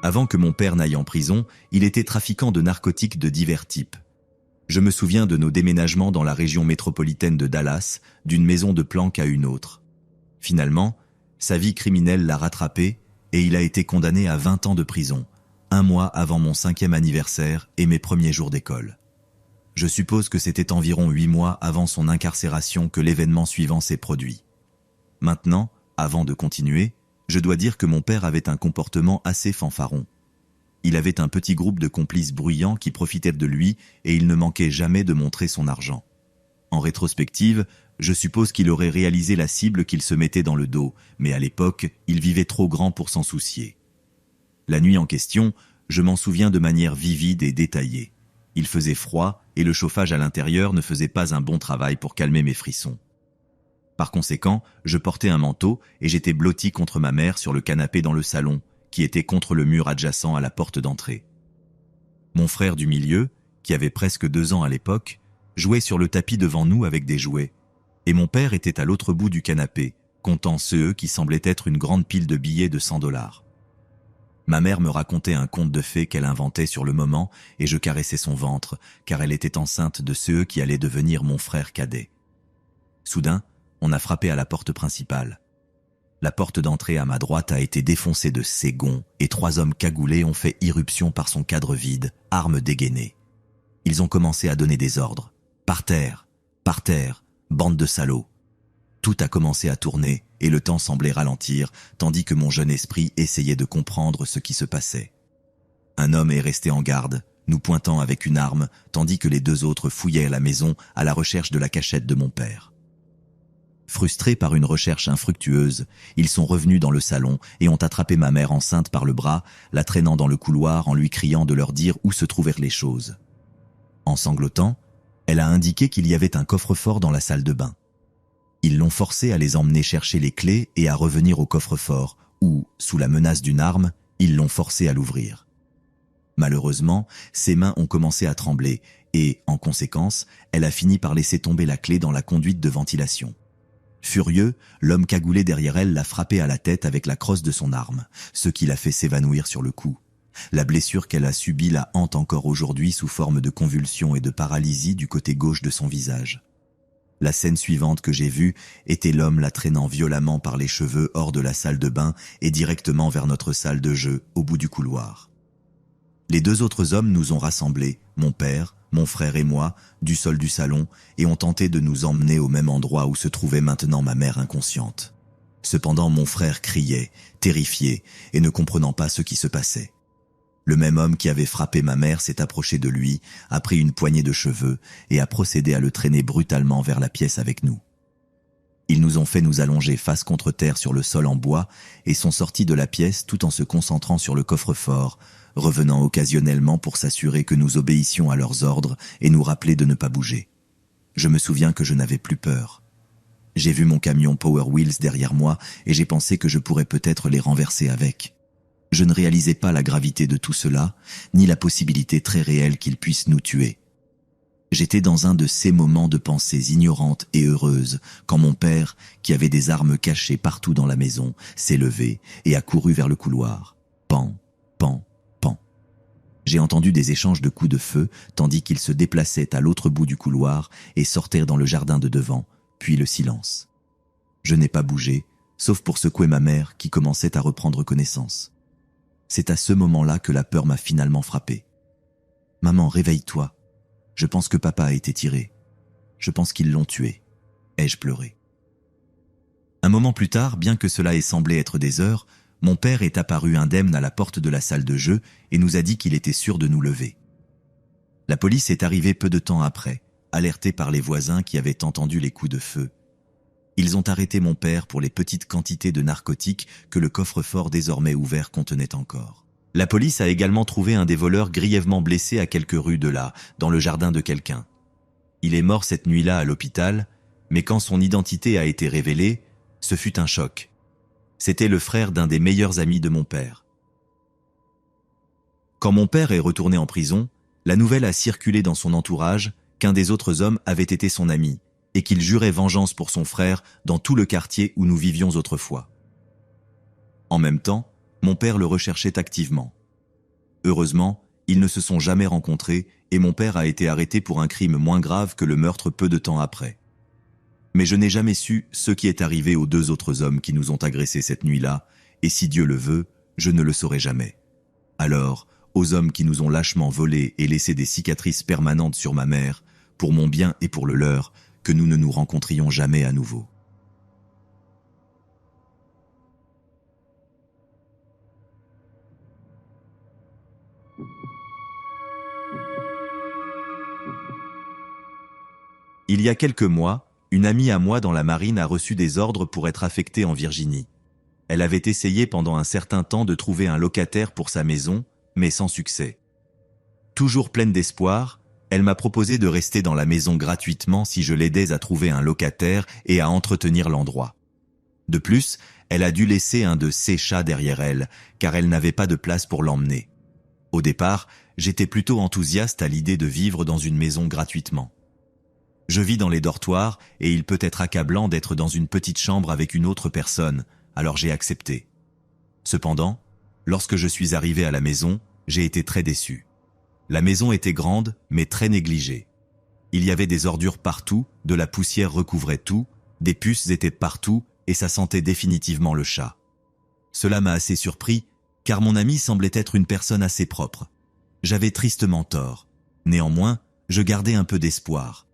Avant que mon père n'aille en prison, il était trafiquant de narcotiques de divers types. Je me souviens de nos déménagements dans la région métropolitaine de Dallas, d'une maison de planque à une autre. Finalement, sa vie criminelle l'a rattrapé et il a été condamné à 20 ans de prison, 1 mois avant mon 5e anniversaire et mes premiers jours d'école. Je suppose que c'était environ 8 mois avant son incarcération que l'événement suivant s'est produit. Maintenant, avant de continuer, je dois dire que mon père avait un comportement assez fanfaron. Il avait un petit groupe de complices bruyants qui profitaient de lui et il ne manquait jamais de montrer son argent. En rétrospective, je suppose qu'il aurait réalisé la cible qu'il se mettait dans le dos, mais à l'époque, il vivait trop grand pour s'en soucier. La nuit en question, je m'en souviens de manière vivide et détaillée. Il faisait froid et le chauffage à l'intérieur ne faisait pas un bon travail pour calmer mes frissons. Par conséquent, je portais un manteau et j'étais blotti contre ma mère sur le canapé dans le salon, qui était contre le mur adjacent à la porte d'entrée. Mon frère du milieu, qui avait presque 2 ans à l'époque, jouait sur le tapis devant nous avec des jouets, et mon père était à l'autre bout du canapé, comptant ceux qui semblaient être une grande pile de billets de 100 $. Ma mère me racontait un conte de fées qu'elle inventait sur le moment et je caressais son ventre, car elle était enceinte de ceux qui allaient devenir mon frère cadet. Soudain, on a frappé à la porte principale. La porte d'entrée à ma droite a été défoncée de ses gonds et 3 hommes cagoulés ont fait irruption par son cadre vide, armes dégaînées. Ils ont commencé à donner des ordres. Par terre, bande de salauds. Tout a commencé à tourner et le temps semblait ralentir, tandis que mon jeune esprit essayait de comprendre ce qui se passait. Un homme est resté en garde, nous pointant avec une arme, tandis que les 2 autres fouillaient la maison à la recherche de la cachette de mon père. Frustrés par une recherche infructueuse, ils sont revenus dans le salon et ont attrapé ma mère enceinte par le bras, la traînant dans le couloir en lui criant de leur dire où se trouvèrent les choses. En sanglotant, elle a indiqué qu'il y avait un coffre-fort dans la salle de bain. Ils l'ont forcée à les emmener chercher les clés et à revenir au coffre-fort, où, sous la menace d'une arme, ils l'ont forcée à l'ouvrir. Malheureusement, ses mains ont commencé à trembler et, en conséquence, elle a fini par laisser tomber la clé dans la conduite de ventilation. Furieux, l'homme cagoulé derrière elle l'a frappé à la tête avec la crosse de son arme, ce qui l'a fait s'évanouir sur le coup. La blessure qu'elle a subie la hante encore aujourd'hui sous forme de convulsions et de paralysie du côté gauche de son visage. La scène suivante que j'ai vue était l'homme la traînant violemment par les cheveux hors de la salle de bain et directement vers notre salle de jeu, au bout du couloir. Les 2 autres hommes nous ont rassemblés, mon père, mon frère et moi, du sol du salon, et ont tenté de nous emmener au même endroit où se trouvait maintenant ma mère inconsciente. Cependant, mon frère criait, terrifié, et ne comprenant pas ce qui se passait. Le même homme qui avait frappé ma mère s'est approché de lui, a pris une poignée de cheveux et a procédé à le traîner brutalement vers la pièce avec nous. Ils nous ont fait nous allonger face contre terre sur le sol en bois et sont sortis de la pièce tout en se concentrant sur le coffre-fort, revenant occasionnellement pour s'assurer que nous obéissions à leurs ordres et nous rappeler de ne pas bouger. Je me souviens que je n'avais plus peur. J'ai vu mon camion Power Wheels derrière moi et j'ai pensé que je pourrais peut-être les renverser avec. Je ne réalisais pas la gravité de tout cela, ni la possibilité très réelle qu'ils puissent nous tuer. J'étais dans un de ces moments de pensées ignorantes et heureuses, quand mon père, qui avait des armes cachées partout dans la maison, s'est levé et a couru vers le couloir. Pan, pan, pan. J'ai entendu des échanges de coups de feu, tandis qu'ils se déplaçaient à l'autre bout du couloir et sortirent dans le jardin de devant, puis le silence. Je n'ai pas bougé, sauf pour secouer ma mère qui commençait à reprendre connaissance. C'est à ce moment-là que la peur m'a finalement frappé. « Maman, réveille-toi. Je pense que papa a été tiré. Je pense qu'ils l'ont tué. » ai-je pleuré. Un moment plus tard, bien que cela ait semblé être des heures, mon père est apparu indemne à la porte de la salle de jeu et nous a dit qu'il était sûr de nous lever. La police est arrivée peu de temps après, alertée par les voisins qui avaient entendu les coups de feu. Ils ont arrêté mon père pour les petites quantités de narcotiques que le coffre-fort désormais ouvert contenait encore. La police a également trouvé un des voleurs grièvement blessé à quelques rues de là, dans le jardin de quelqu'un. Il est mort cette nuit-là à l'hôpital, mais quand son identité a été révélée, ce fut un choc. C'était le frère d'un des meilleurs amis de mon père. Quand mon père est retourné en prison, la nouvelle a circulé dans son entourage qu'un des autres hommes avait été son ami, et qu'il jurait vengeance pour son frère dans tout le quartier où nous vivions autrefois. En même temps, mon père le recherchait activement. Heureusement, ils ne se sont jamais rencontrés et mon père a été arrêté pour un crime moins grave que le meurtre peu de temps après. Mais je n'ai jamais su ce qui est arrivé aux 2 autres hommes qui nous ont agressés cette nuit-là, et si Dieu le veut, je ne le saurai jamais. Alors, aux hommes qui nous ont lâchement volés et laissé des cicatrices permanentes sur ma mère, pour mon bien et pour le leur, que nous ne nous rencontrions jamais à nouveau. Il y a quelques mois, une amie à moi dans la marine a reçu des ordres pour être affectée en Virginie. Elle avait essayé pendant un certain temps de trouver un locataire pour sa maison, mais sans succès. Toujours pleine d'espoir, elle m'a proposé de rester dans la maison gratuitement si je l'aidais à trouver un locataire et à entretenir l'endroit. De plus, elle a dû laisser un de ses chats derrière elle, car elle n'avait pas de place pour l'emmener. Au départ, j'étais plutôt enthousiaste à l'idée de vivre dans une maison gratuitement. Je vis dans les dortoirs et il peut être accablant d'être dans une petite chambre avec une autre personne, alors j'ai accepté. Cependant, lorsque je suis arrivé à la maison, j'ai été très déçu. La maison était grande, mais très négligée. Il y avait des ordures partout, de la poussière recouvrait tout, des puces étaient partout et ça sentait définitivement le chat. Cela m'a assez surpris, car mon ami semblait être une personne assez propre. J'avais tristement tort. Néanmoins, je gardais un peu d'espoir.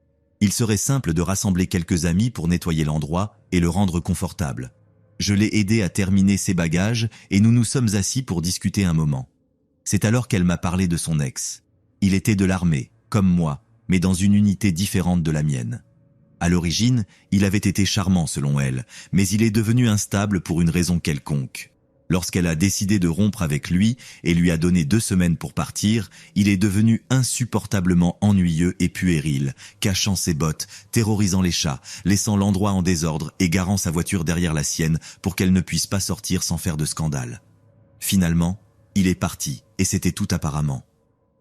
Il serait simple de rassembler quelques amis pour nettoyer l'endroit et le rendre confortable. Je l'ai aidé à terminer ses bagages et nous nous sommes assis pour discuter un moment. C'est alors qu'elle m'a parlé de son ex. Il était de l'armée, comme moi, mais dans une unité différente de la mienne. À l'origine, il avait été charmant selon elle, mais il est devenu instable pour une raison quelconque. Lorsqu'elle a décidé de rompre avec lui et lui a donné 2 semaines pour partir, il est devenu insupportablement ennuyeux et puéril, cachant ses bottes, terrorisant les chats, laissant l'endroit en désordre et garant sa voiture derrière la sienne pour qu'elle ne puisse pas sortir sans faire de scandale. Finalement, il est parti, et c'était tout apparemment.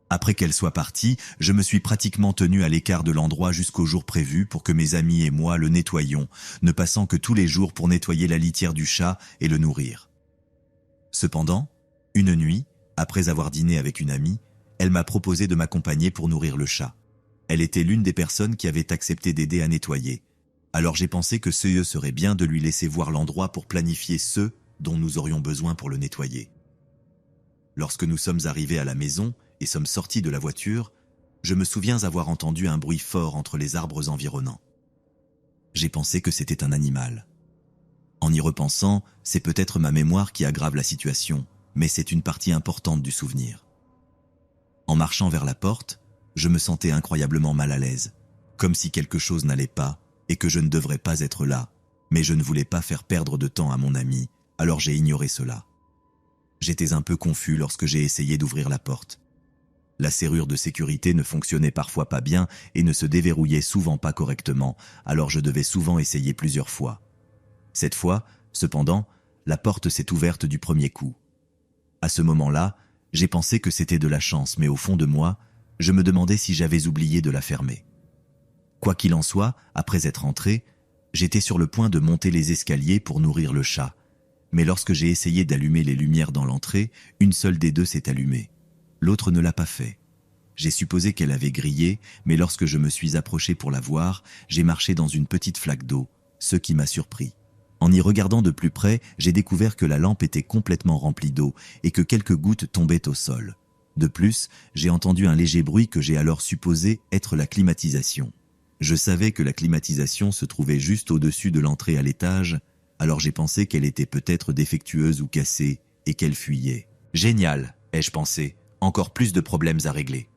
Après qu'elle soit partie, je me suis pratiquement tenu à l'écart de l'endroit jusqu'au jour prévu pour que mes amis et moi le nettoyions, ne passant que tous les jours pour nettoyer la litière du chat et le nourrir. Cependant, une nuit, après avoir dîné avec une amie, elle m'a proposé de m'accompagner pour nourrir le chat. Elle était l'une des personnes qui avait accepté d'aider à nettoyer. Alors j'ai pensé que ce serait bien de lui laisser voir l'endroit pour planifier ceux dont nous aurions besoin pour le nettoyer. Lorsque nous sommes arrivés à la maison et sommes sortis de la voiture, je me souviens avoir entendu un bruit fort entre les arbres environnants. J'ai pensé que c'était un animal. En y repensant, c'est peut-être ma mémoire qui aggrave la situation, mais c'est une partie importante du souvenir. En marchant vers la porte, je me sentais incroyablement mal à l'aise, comme si quelque chose n'allait pas et que je ne devrais pas être là, mais je ne voulais pas faire perdre de temps à mon ami, alors j'ai ignoré cela. J'étais un peu confus lorsque j'ai essayé d'ouvrir la porte. La serrure de sécurité ne fonctionnait parfois pas bien et ne se déverrouillait souvent pas correctement, alors je devais souvent essayer plusieurs fois. Cette fois, cependant, la porte s'est ouverte du premier coup. À ce moment-là, j'ai pensé que c'était de la chance, mais au fond de moi, je me demandais si j'avais oublié de la fermer. Quoi qu'il en soit, après être entré, j'étais sur le point de monter les escaliers pour nourrir le chat. Mais lorsque j'ai essayé d'allumer les lumières dans l'entrée, une seule des 2 s'est allumée. L'autre ne l'a pas fait. J'ai supposé qu'elle avait grillé, mais lorsque je me suis approché pour la voir, j'ai marché dans une petite flaque d'eau, ce qui m'a surpris. En y regardant de plus près, j'ai découvert que la lampe était complètement remplie d'eau et que quelques gouttes tombaient au sol. De plus, j'ai entendu un léger bruit que j'ai alors supposé être la climatisation. Je savais que la climatisation se trouvait juste au-dessus de l'entrée à l'étage, alors j'ai pensé qu'elle était peut-être défectueuse ou cassée et qu'elle fuyait. Génial, ai-je pensé, encore plus de problèmes à régler.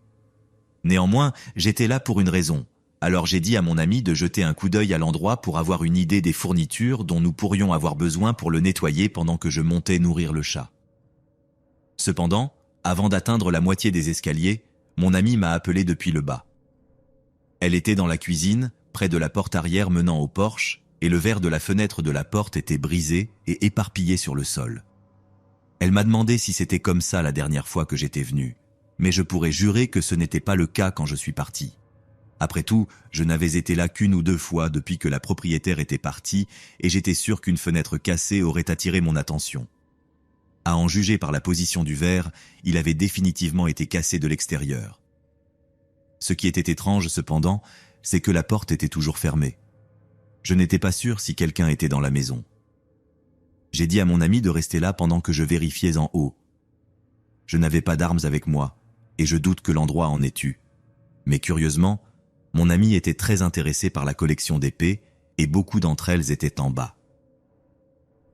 Néanmoins, j'étais là pour une raison. Alors j'ai dit à mon ami de jeter un coup d'œil à l'endroit pour avoir une idée des fournitures dont nous pourrions avoir besoin pour le nettoyer pendant que je montais nourrir le chat. Cependant, avant d'atteindre la moitié des escaliers, mon ami m'a appelé depuis le bas. Elle était dans la cuisine, près de la porte arrière menant au porche, et le verre de la fenêtre de la porte était brisé et éparpillé sur le sol. Elle m'a demandé si c'était comme ça la dernière fois que j'étais venu, mais je pourrais jurer que ce n'était pas le cas quand je suis parti. Après tout, je n'avais été là qu'1 ou 2 fois depuis que la propriétaire était partie et j'étais sûr qu'une fenêtre cassée aurait attiré mon attention. À en juger par la position du verre, il avait définitivement été cassé de l'extérieur. Ce qui était étrange cependant, c'est que la porte était toujours fermée. Je n'étais pas sûr si quelqu'un était dans la maison. J'ai dit à mon ami de rester là pendant que je vérifiais en haut. Je n'avais pas d'armes avec moi, et je doute que l'endroit en ait eu. Mais curieusement, mon ami était très intéressé par la collection d'épées, et beaucoup d'entre elles étaient en bas.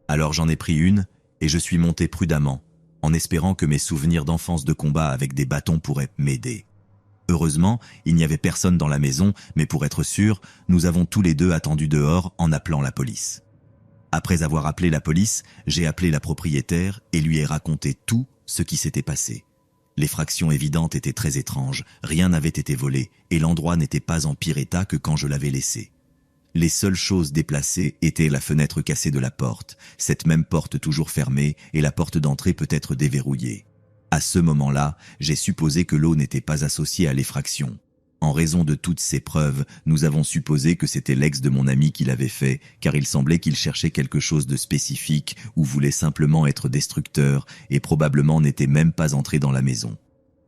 Alors j'en ai pris une, et je suis monté prudemment, en espérant que mes souvenirs d'enfance de combat avec des bâtons pourraient m'aider. Heureusement, il n'y avait personne dans la maison, mais pour être sûr, nous avons tous les deux attendu dehors en appelant la police. Après avoir appelé la police, j'ai appelé la propriétaire et lui ai raconté tout ce qui s'était passé. L'effraction évidente était très étrange, rien n'avait été volé et l'endroit n'était pas en pire état que quand je l'avais laissé. Les seules choses déplacées étaient la fenêtre cassée de la porte, cette même porte toujours fermée et la porte d'entrée peut-être déverrouillée. À ce moment-là, j'ai supposé que l'eau n'était pas associée à l'effraction. En raison de toutes ces preuves, nous avons supposé que c'était l'ex de mon ami qui l'avait fait, car il semblait qu'il cherchait quelque chose de spécifique ou voulait simplement être destructeur et probablement n'était même pas entré dans la maison.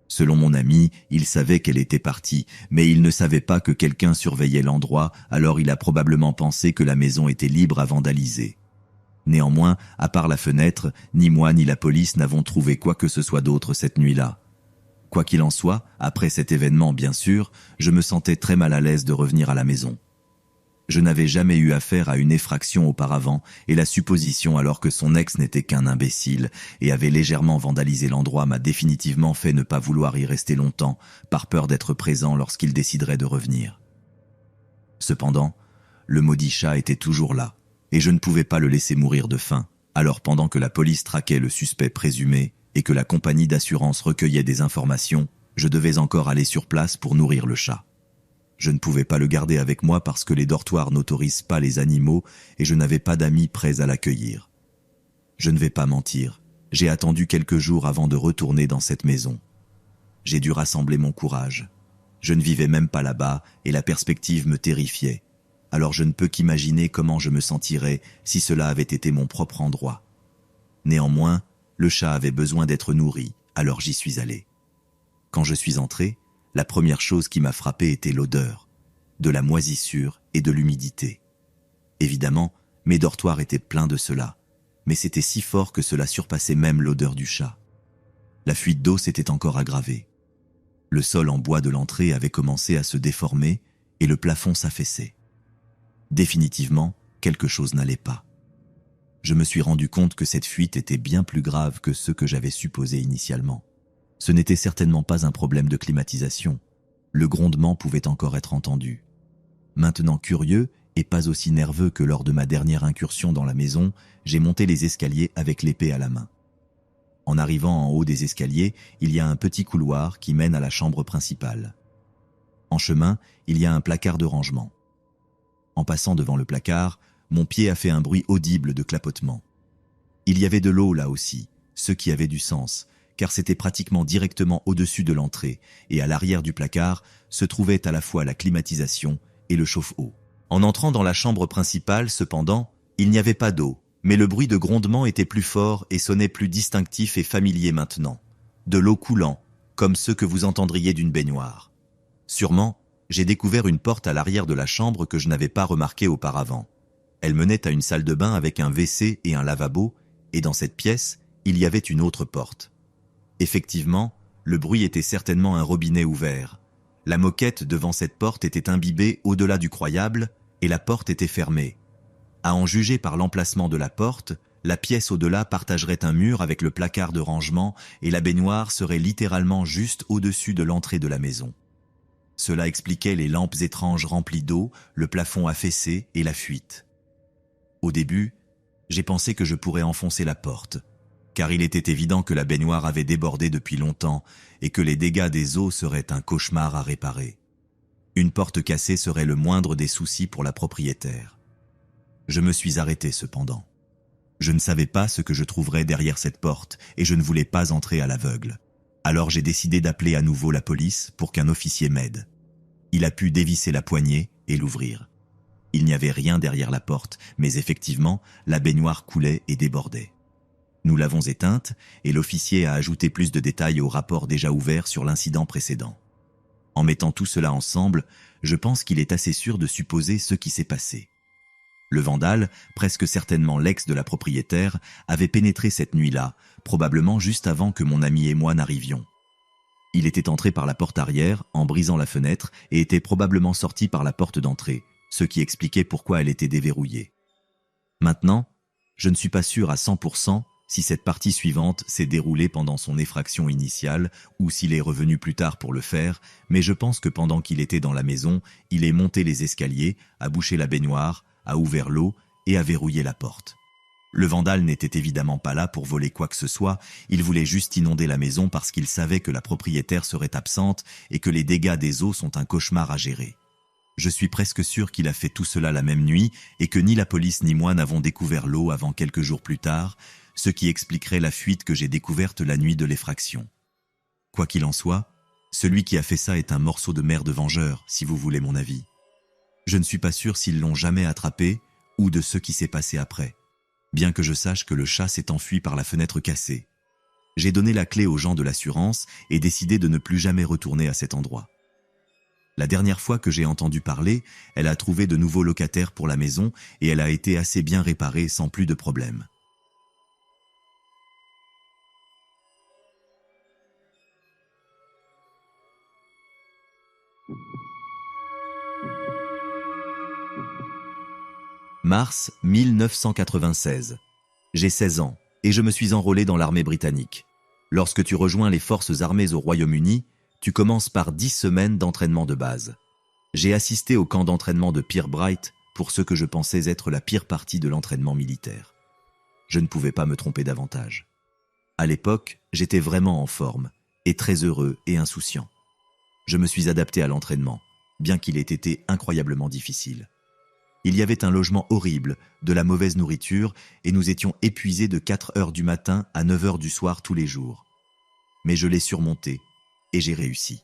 Selon mon ami, il savait qu'elle était partie, mais il ne savait pas que quelqu'un surveillait l'endroit, alors il a probablement pensé que la maison était libre à vandaliser. Néanmoins, à part la fenêtre, ni moi ni la police n'avons trouvé quoi que ce soit d'autre cette nuit-là. Quoi qu'il en soit, après cet événement bien sûr, je me sentais très mal à l'aise de revenir à la maison. Je n'avais jamais eu affaire à une effraction auparavant et la supposition alors que son ex n'était qu'un imbécile et avait légèrement vandalisé l'endroit m'a définitivement fait ne pas vouloir y rester longtemps par peur d'être présent lorsqu'il déciderait de revenir. Cependant, le maudit chat était toujours là et je ne pouvais pas le laisser mourir de faim. Alors pendant que la police traquait le suspect présumé et que la compagnie d'assurance recueillait des informations, je devais encore aller sur place pour nourrir le chat. Je ne pouvais pas le garder avec moi parce que les dortoirs n'autorisent pas les animaux et je n'avais pas d'amis prêts à l'accueillir. Je ne vais pas mentir, j'ai attendu quelques jours avant de retourner dans cette maison. J'ai dû rassembler mon courage. Je ne vivais même pas là-bas et la perspective me terrifiait. Alors je ne peux qu'imaginer comment je me sentirais si cela avait été mon propre endroit. Néanmoins, le chat avait besoin d'être nourri, alors j'y suis allé. Quand je suis entré, la première chose qui m'a frappé était l'odeur, de la moisissure et de l'humidité. Évidemment, mes dortoirs étaient pleins de cela, mais c'était si fort que cela surpassait même l'odeur du chat. La fuite d'eau s'était encore aggravée. Le sol en bois de l'entrée avait commencé à se déformer et le plafond s'affaissait. Définitivement, quelque chose n'allait pas. Je me suis rendu compte que cette fuite était bien plus grave que ce que j'avais supposé initialement. Ce n'était certainement pas un problème de climatisation. Le grondement pouvait encore être entendu. Maintenant curieux et pas aussi nerveux que lors de ma dernière incursion dans la maison, j'ai monté les escaliers avec l'épée à la main. En arrivant en haut des escaliers, il y a un petit couloir qui mène à la chambre principale. En chemin, il y a un placard de rangement. En passant devant le placard, mon pied a fait un bruit audible de clapotement. Il y avait de l'eau là aussi, ce qui avait du sens, car c'était pratiquement directement au-dessus de l'entrée, et à l'arrière du placard se trouvait à la fois la climatisation et le chauffe-eau. En entrant dans la chambre principale, cependant, il n'y avait pas d'eau, mais le bruit de grondement était plus fort et sonnait plus distinctif et familier maintenant. De l'eau coulant, comme ceux que vous entendriez d'une baignoire. Sûrement, j'ai découvert une porte à l'arrière de la chambre que je n'avais pas remarquée auparavant. Elle menait à une salle de bain avec un WC et un lavabo, et dans cette pièce, il y avait une autre porte. Effectivement, le bruit était certainement un robinet ouvert. La moquette devant cette porte était imbibée au-delà du croyable, et la porte était fermée. À en juger par l'emplacement de la porte, la pièce au-delà partagerait un mur avec le placard de rangement, et la baignoire serait littéralement juste au-dessus de l'entrée de la maison. Cela expliquait les lampes étranges remplies d'eau, le plafond affaissé et la fuite. Au début, j'ai pensé que je pourrais enfoncer la porte, car il était évident que la baignoire avait débordé depuis longtemps et que les dégâts des eaux seraient un cauchemar à réparer. Une porte cassée serait le moindre des soucis pour la propriétaire. Je me suis arrêté cependant. Je ne savais pas ce que je trouverais derrière cette porte et je ne voulais pas entrer à l'aveugle. Alors j'ai décidé d'appeler à nouveau la police pour qu'un officier m'aide. Il a pu dévisser la poignée et l'ouvrir. Il n'y avait rien derrière la porte, mais effectivement, la baignoire coulait et débordait. Nous l'avons éteinte et l'officier a ajouté plus de détails au rapport déjà ouvert sur l'incident précédent. En mettant tout cela ensemble, je pense qu'il est assez sûr de supposer ce qui s'est passé. Le vandale, presque certainement l'ex de la propriétaire, avait pénétré cette nuit-là, probablement juste avant que mon ami et moi n'arrivions. Il était entré par la porte arrière, en brisant la fenêtre, et était probablement sorti par la porte d'entrée, ce qui expliquait pourquoi elle était déverrouillée. Maintenant, je ne suis pas sûr à 100% si cette partie suivante s'est déroulée pendant son effraction initiale ou s'il est revenu plus tard pour le faire, mais je pense que pendant qu'il était dans la maison, il est monté les escaliers, a bouché la baignoire, a ouvert l'eau et a verrouillé la porte. Le vandale n'était évidemment pas là pour voler quoi que ce soit, il voulait juste inonder la maison parce qu'il savait que la propriétaire serait absente et que les dégâts des eaux sont un cauchemar à gérer. Je suis presque sûr qu'il a fait tout cela la même nuit et que ni la police ni moi n'avons découvert l'eau avant quelques jours plus tard, ce qui expliquerait la fuite que j'ai découverte la nuit de l'effraction. Quoi qu'il en soit, celui qui a fait ça est un morceau de merde vengeur, si vous voulez mon avis. Je ne suis pas sûr s'ils l'ont jamais attrapé ou de ce qui s'est passé après, bien que je sache que le chat s'est enfui par la fenêtre cassée. J'ai donné la clé aux gens de l'assurance et décidé de ne plus jamais retourner à cet endroit. La dernière fois que j'ai entendu parler, elle a trouvé de nouveaux locataires pour la maison et elle a été assez bien réparée sans plus de problème. Mars 1996. J'ai 16 ans et je me suis enrôlé dans l'armée britannique. Lorsque tu rejoins les forces armées au Royaume-Uni, tu commences par 10 semaines d'entraînement de base. J'ai assisté au camp d'entraînement de Pirbright pour ce que je pensais être la pire partie de l'entraînement militaire. Je ne pouvais pas me tromper davantage. À l'époque, j'étais vraiment en forme, et très heureux et insouciant. Je me suis adapté à l'entraînement, bien qu'il ait été incroyablement difficile. Il y avait un logement horrible, de la mauvaise nourriture, et nous étions épuisés de 4 heures du matin à 9 heures du soir tous les jours. Mais je l'ai surmonté, et j'ai réussi.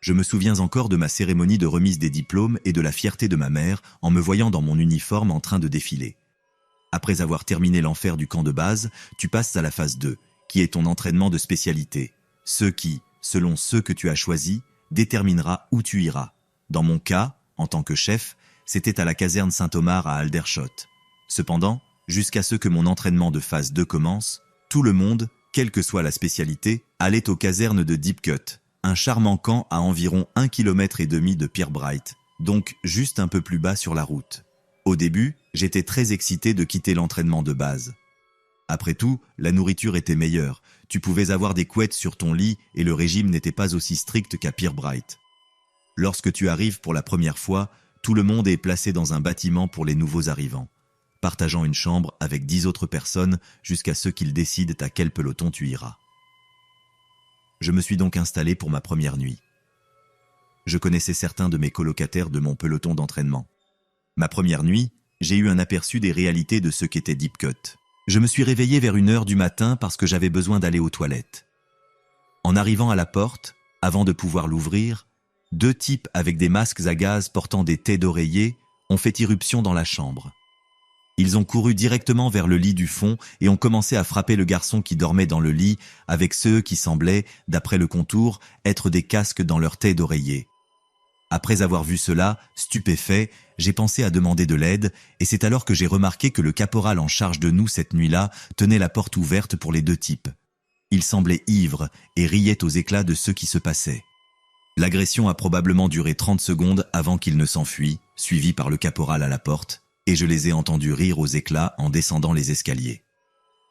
Je me souviens encore de ma cérémonie de remise des diplômes et de la fierté de ma mère en me voyant dans mon uniforme en train de défiler. Après avoir terminé l'enfer du camp de base, tu passes à la phase 2, qui est ton entraînement de spécialité. Ce qui, selon ceux que tu as choisis, déterminera où tu iras. Dans mon cas, en tant que chef, c'était à la caserne Saint-Omer à Aldershot. Cependant, jusqu'à ce que mon entraînement de phase 2 commence, tout le monde, quelle que soit la spécialité, allait aux casernes de Deep Cut, un charmant camp à environ 1,5 km de Pirbright, donc juste un peu plus bas sur la route. Au début, j'étais très excité de quitter l'entraînement de base. Après tout, la nourriture était meilleure, tu pouvais avoir des couettes sur ton lit et le régime n'était pas aussi strict qu'à Pirbright. Lorsque tu arrives pour la première fois, tout le monde est placé dans un bâtiment pour les nouveaux arrivants, partageant une chambre avec 10 autres personnes jusqu'à ce qu'ils décident à quel peloton tu iras. Je me suis donc installé pour ma première nuit. Je connaissais certains de mes colocataires de mon peloton d'entraînement. Ma première nuit, j'ai eu un aperçu des réalités de ce qu'était Deep Cut. Je me suis réveillé vers 1 heure du matin parce que j'avais besoin d'aller aux toilettes. En arrivant à la porte, avant de pouvoir l'ouvrir, 2 types avec des masques à gaz portant des têtes d'oreiller ont fait irruption dans la chambre. Ils ont couru directement vers le lit du fond et ont commencé à frapper le garçon qui dormait dans le lit avec ceux qui semblaient, d'après le contour, être des casques dans leurs têtes d'oreiller. Après avoir vu cela, stupéfait, j'ai pensé à demander de l'aide et c'est alors que j'ai remarqué que le caporal en charge de nous cette nuit-là tenait la porte ouverte pour les 2 types. Il semblait ivre et riait aux éclats de ce qui se passait. L'agression a probablement duré 30 secondes avant qu'il ne s'enfuit, suivi par le caporal à la porte, et je les ai entendus rire aux éclats en descendant les escaliers.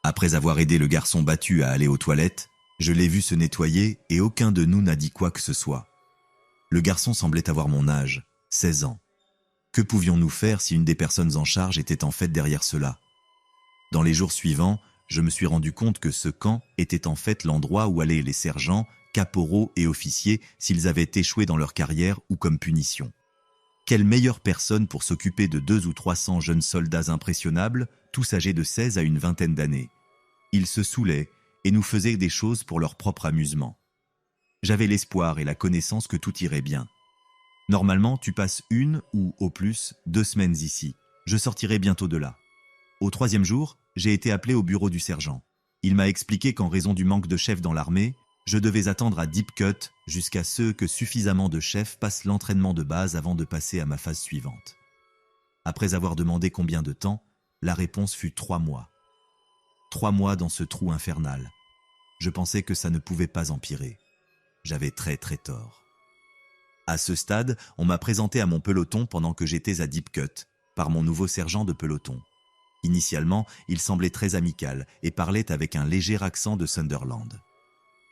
Après avoir aidé le garçon battu à aller aux toilettes, je l'ai vu se nettoyer et aucun de nous n'a dit quoi que ce soit. Le garçon semblait avoir mon âge, 16 ans. Que pouvions-nous faire si une des personnes en charge était en fait derrière cela? Dans les jours suivants, je me suis rendu compte que ce camp était en fait l'endroit où allaient les sergents, caporaux et officiers s'ils avaient échoué dans leur carrière ou comme punition. Quelle meilleure personne pour s'occuper de 200 ou 300 jeunes soldats impressionnables, tous âgés de 16 à une vingtaine d'années. Ils se saoulaient et nous faisaient des choses pour leur propre amusement. J'avais l'espoir et la connaissance que tout irait bien. Normalement, tu passes 1 ou, au plus, 2 semaines ici. Je sortirai bientôt de là. Au 3e jour, j'ai été appelé au bureau du sergent. Il m'a expliqué qu'en raison du manque de chefs dans l'armée, je devais attendre à Deep Cut jusqu'à ce que suffisamment de chefs passent l'entraînement de base avant de passer à ma phase suivante. Après avoir demandé combien de temps, la réponse fut 3 mois. 3 mois dans ce trou infernal. Je pensais que ça ne pouvait pas empirer. J'avais très tort. À ce stade, on m'a présenté à mon peloton pendant que j'étais à Deep Cut, par mon nouveau sergent de peloton. Initialement, il semblait très amical et parlait avec un léger accent de Sunderland.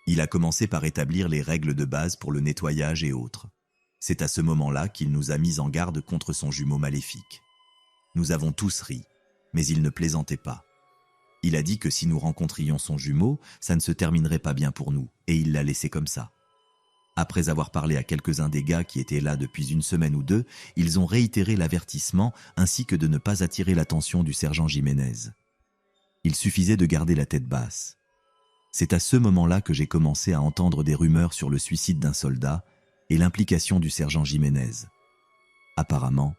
Il a commencé par établir les règles de base pour le nettoyage et autres. C'est à ce moment-là qu'il nous a mis en garde contre son jumeau maléfique. Nous avons tous ri, mais il ne plaisantait pas. Il a dit que si nous rencontrions son jumeau, ça ne se terminerait pas bien pour nous, et il l'a laissé comme ça. Après avoir parlé à quelques-uns des gars qui étaient là depuis une semaine ou deux, ils ont réitéré l'avertissement ainsi que de ne pas attirer l'attention du sergent Jiménez. Il suffisait de garder la tête basse. C'est à ce moment-là que j'ai commencé à entendre des rumeurs sur le suicide d'un soldat et l'implication du sergent Jiménez. Apparemment,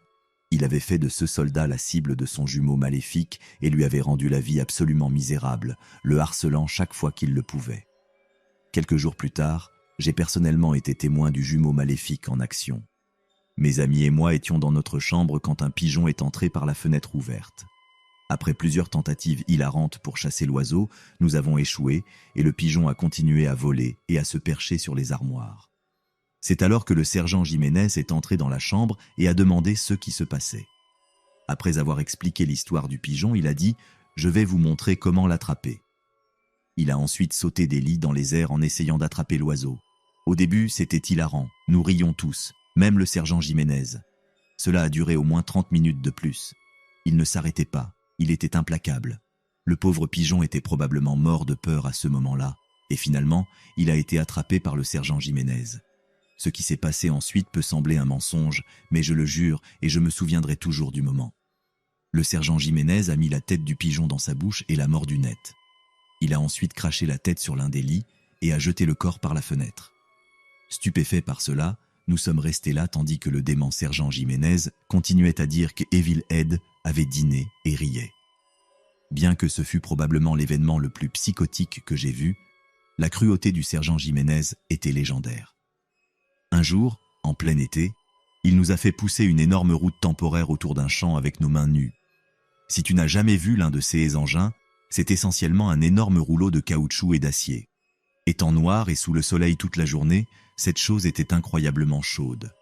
il avait fait de ce soldat la cible de son jumeau maléfique et lui avait rendu la vie absolument misérable, le harcelant chaque fois qu'il le pouvait. Quelques jours plus tard, j'ai personnellement été témoin du jumeau maléfique en action. Mes amis et moi étions dans notre chambre quand un pigeon est entré par la fenêtre ouverte. Après plusieurs tentatives hilarantes pour chasser l'oiseau, nous avons échoué et le pigeon a continué à voler et à se percher sur les armoires. C'est alors que le sergent Jiménez est entré dans la chambre et a demandé ce qui se passait. Après avoir expliqué l'histoire du pigeon, il a dit « Je vais vous montrer comment l'attraper ». Il a ensuite sauté des lits dans les airs en essayant d'attraper l'oiseau. Au début, c'était hilarant, nous rions tous, même le sergent Jiménez. Cela a duré au moins 30 minutes de plus. Il ne s'arrêtait pas, il était implacable. Le pauvre pigeon était probablement mort de peur à ce moment-là, et finalement, il a été attrapé par le sergent Jiménez. Ce qui s'est passé ensuite peut sembler un mensonge, mais je le jure et je me souviendrai toujours du moment. Le sergent Jiménez a mis la tête du pigeon dans sa bouche et l'a mordu net. Il a ensuite craché la tête sur l'un des lits et a jeté le corps par la fenêtre. Stupéfait par cela, nous sommes restés là tandis que le dément sergent Jiménez continuait à dire que Evil Ed avait dîné et riait. Bien que ce fût probablement l'événement le plus psychotique que j'ai vu, la cruauté du sergent Jiménez était légendaire. Un jour, en plein été, il nous a fait pousser une énorme route temporaire autour d'un champ avec nos mains nues. Si tu n'as jamais vu l'un de ces engins, c'est essentiellement un énorme rouleau de caoutchouc et d'acier. Étant noir et sous le soleil toute la journée, cette chose était incroyablement chaude.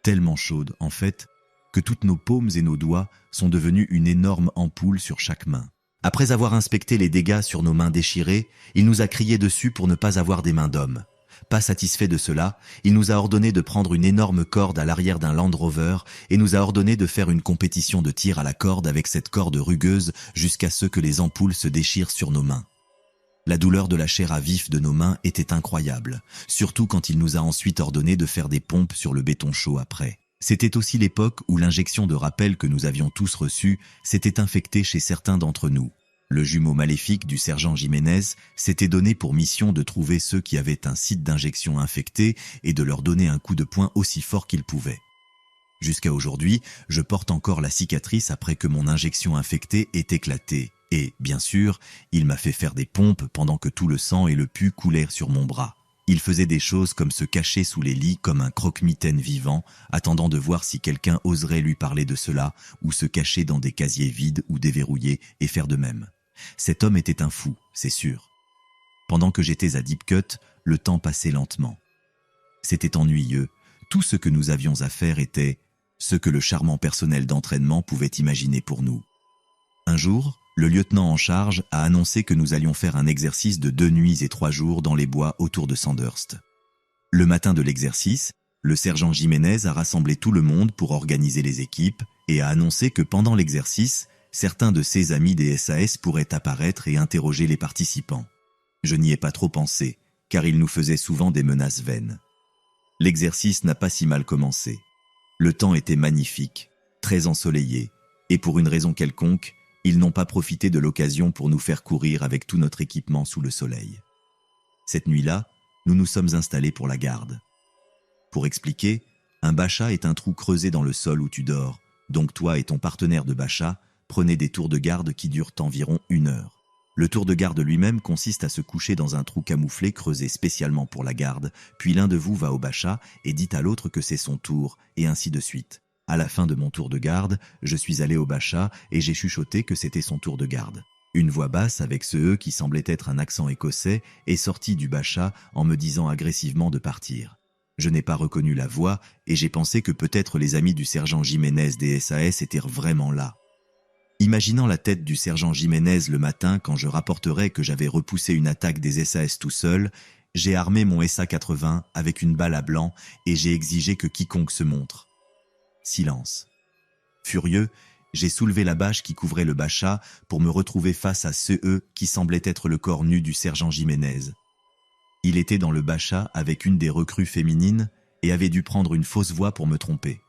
Tellement chaude, en fait, que toutes nos paumes et nos doigts sont devenus une énorme ampoule sur chaque main. Après avoir inspecté les dégâts sur nos mains déchirées, il nous a crié dessus pour ne pas avoir des mains d'homme. Pas satisfait de cela, il nous a ordonné de prendre une énorme corde à l'arrière d'un Land Rover et nous a ordonné de faire une compétition de tir à la corde avec cette corde rugueuse jusqu'à ce que les ampoules se déchirent sur nos mains. La douleur de la chair à vif de nos mains était incroyable, surtout quand il nous a ensuite ordonné de faire des pompes sur le béton chaud après. C'était aussi l'époque où l'injection de rappel que nous avions tous reçue s'était infectée chez certains d'entre nous. Le jumeau maléfique du sergent Jiménez s'était donné pour mission de trouver ceux qui avaient un site d'injection infecté et de leur donner un coup de poing aussi fort qu'il pouvait. Jusqu'à aujourd'hui, je porte encore la cicatrice après que mon injection infectée ait éclaté. Et, bien sûr, il m'a fait faire des pompes pendant que tout le sang et le pus coulèrent sur mon bras. Il faisait des choses comme se cacher sous les lits comme un croque-mitaine vivant, attendant de voir si quelqu'un oserait lui parler de cela, ou se cacher dans des casiers vides ou déverrouillés et faire de même. Cet homme était un fou, c'est sûr. Pendant que j'étais à Deep Cut, le temps passait lentement. C'était ennuyeux. Tout ce que nous avions à faire était ce que le charmant personnel d'entraînement pouvait imaginer pour nous. Un jour, le lieutenant en charge a annoncé que nous allions faire un exercice de 2 nuits et 3 jours dans les bois autour de Sandhurst. Le matin de l'exercice, le sergent Jiménez a rassemblé tout le monde pour organiser les équipes et a annoncé que pendant l'exercice, certains de ses amis des SAS pourraient apparaître et interroger les participants. Je n'y ai pas trop pensé, car il nous faisait souvent des menaces vaines. L'exercice n'a pas si mal commencé. Le temps était magnifique, très ensoleillé, et pour une raison quelconque, ils n'ont pas profité de l'occasion pour nous faire courir avec tout notre équipement sous le soleil. Cette nuit-là, nous nous sommes installés pour la garde. Pour expliquer, un bacha est un trou creusé dans le sol où tu dors, donc toi et ton partenaire de bacha prenez des tours de garde qui durent environ 1 heure. Le tour de garde lui-même consiste à se coucher dans un trou camouflé creusé spécialement pour la garde, puis l'un de vous va au bachat et dit à l'autre que c'est son tour, et ainsi de suite. À la fin de mon tour de garde, je suis allé au bachat et j'ai chuchoté que c'était son tour de garde. Une voix basse avec ce « e » qui semblait être un accent écossais est sortie du bachat en me disant agressivement de partir. Je n'ai pas reconnu la voix et j'ai pensé que peut-être les amis du sergent Jiménez des SAS étaient vraiment là. Imaginant la tête du sergent Jiménez le matin quand je rapporterai que j'avais repoussé une attaque des SAS tout seul, j'ai armé mon SA-80 avec une balle à blanc et j'ai exigé que quiconque se montre. Silence. Furieux, j'ai soulevé la bâche qui couvrait le bachat pour me retrouver face à ce « e » qui semblait être le corps nu du sergent Jiménez. Il était dans le bachat avec une des recrues féminines et avait dû prendre une fausse voix pour me tromper.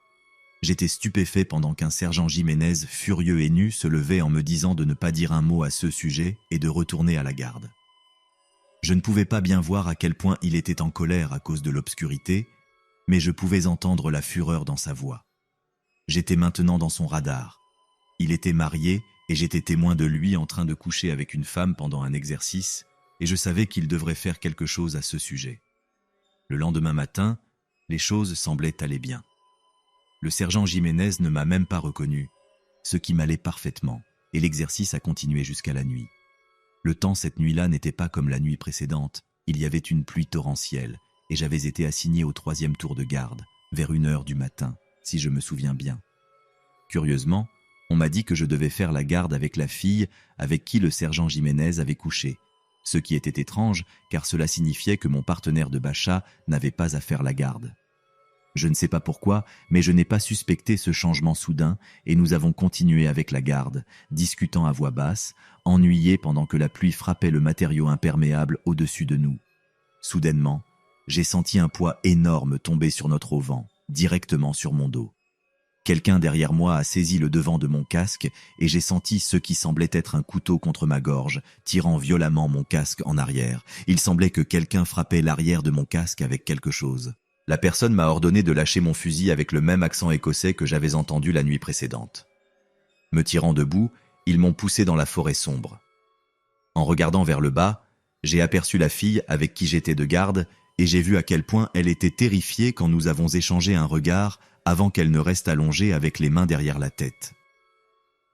J'étais stupéfait pendant qu'un sergent Jiménez, furieux et nu, se levait en me disant de ne pas dire un mot à ce sujet et de retourner à la garde. Je ne pouvais pas bien voir à quel point il était en colère à cause de l'obscurité, mais je pouvais entendre la fureur dans sa voix. J'étais maintenant dans son radar. Il était marié et j'étais témoin de lui en train de coucher avec une femme pendant un exercice, et je savais qu'il devrait faire quelque chose à ce sujet. Le lendemain matin, les choses semblaient aller bien. Le sergent Jiménez ne m'a même pas reconnu, ce qui m'allait parfaitement, et l'exercice a continué jusqu'à la nuit. Le temps cette nuit-là n'était pas comme la nuit précédente, il y avait une pluie torrentielle, et j'avais été assigné au 3e tour de garde, vers 1 heure du matin, si je me souviens bien. Curieusement, on m'a dit que je devais faire la garde avec la fille avec qui le sergent Jiménez avait couché, ce qui était étrange car cela signifiait que mon partenaire de bachat n'avait pas à faire la garde. Je ne sais pas pourquoi, mais je n'ai pas suspecté ce changement soudain et nous avons continué avec la garde, discutant à voix basse, ennuyés pendant que la pluie frappait le matériau imperméable au-dessus de nous. Soudainement, j'ai senti un poids énorme tomber sur notre auvent, directement sur mon dos. Quelqu'un derrière moi a saisi le devant de mon casque et j'ai senti ce qui semblait être un couteau contre ma gorge, tirant violemment mon casque en arrière. Il semblait que quelqu'un frappait l'arrière de mon casque avec quelque chose. La personne m'a ordonné de lâcher mon fusil avec le même accent écossais que j'avais entendu la nuit précédente. Me tirant debout, ils m'ont poussé dans la forêt sombre. En regardant vers le bas, j'ai aperçu la fille avec qui j'étais de garde et j'ai vu à quel point elle était terrifiée quand nous avons échangé un regard avant qu'elle ne reste allongée avec les mains derrière la tête.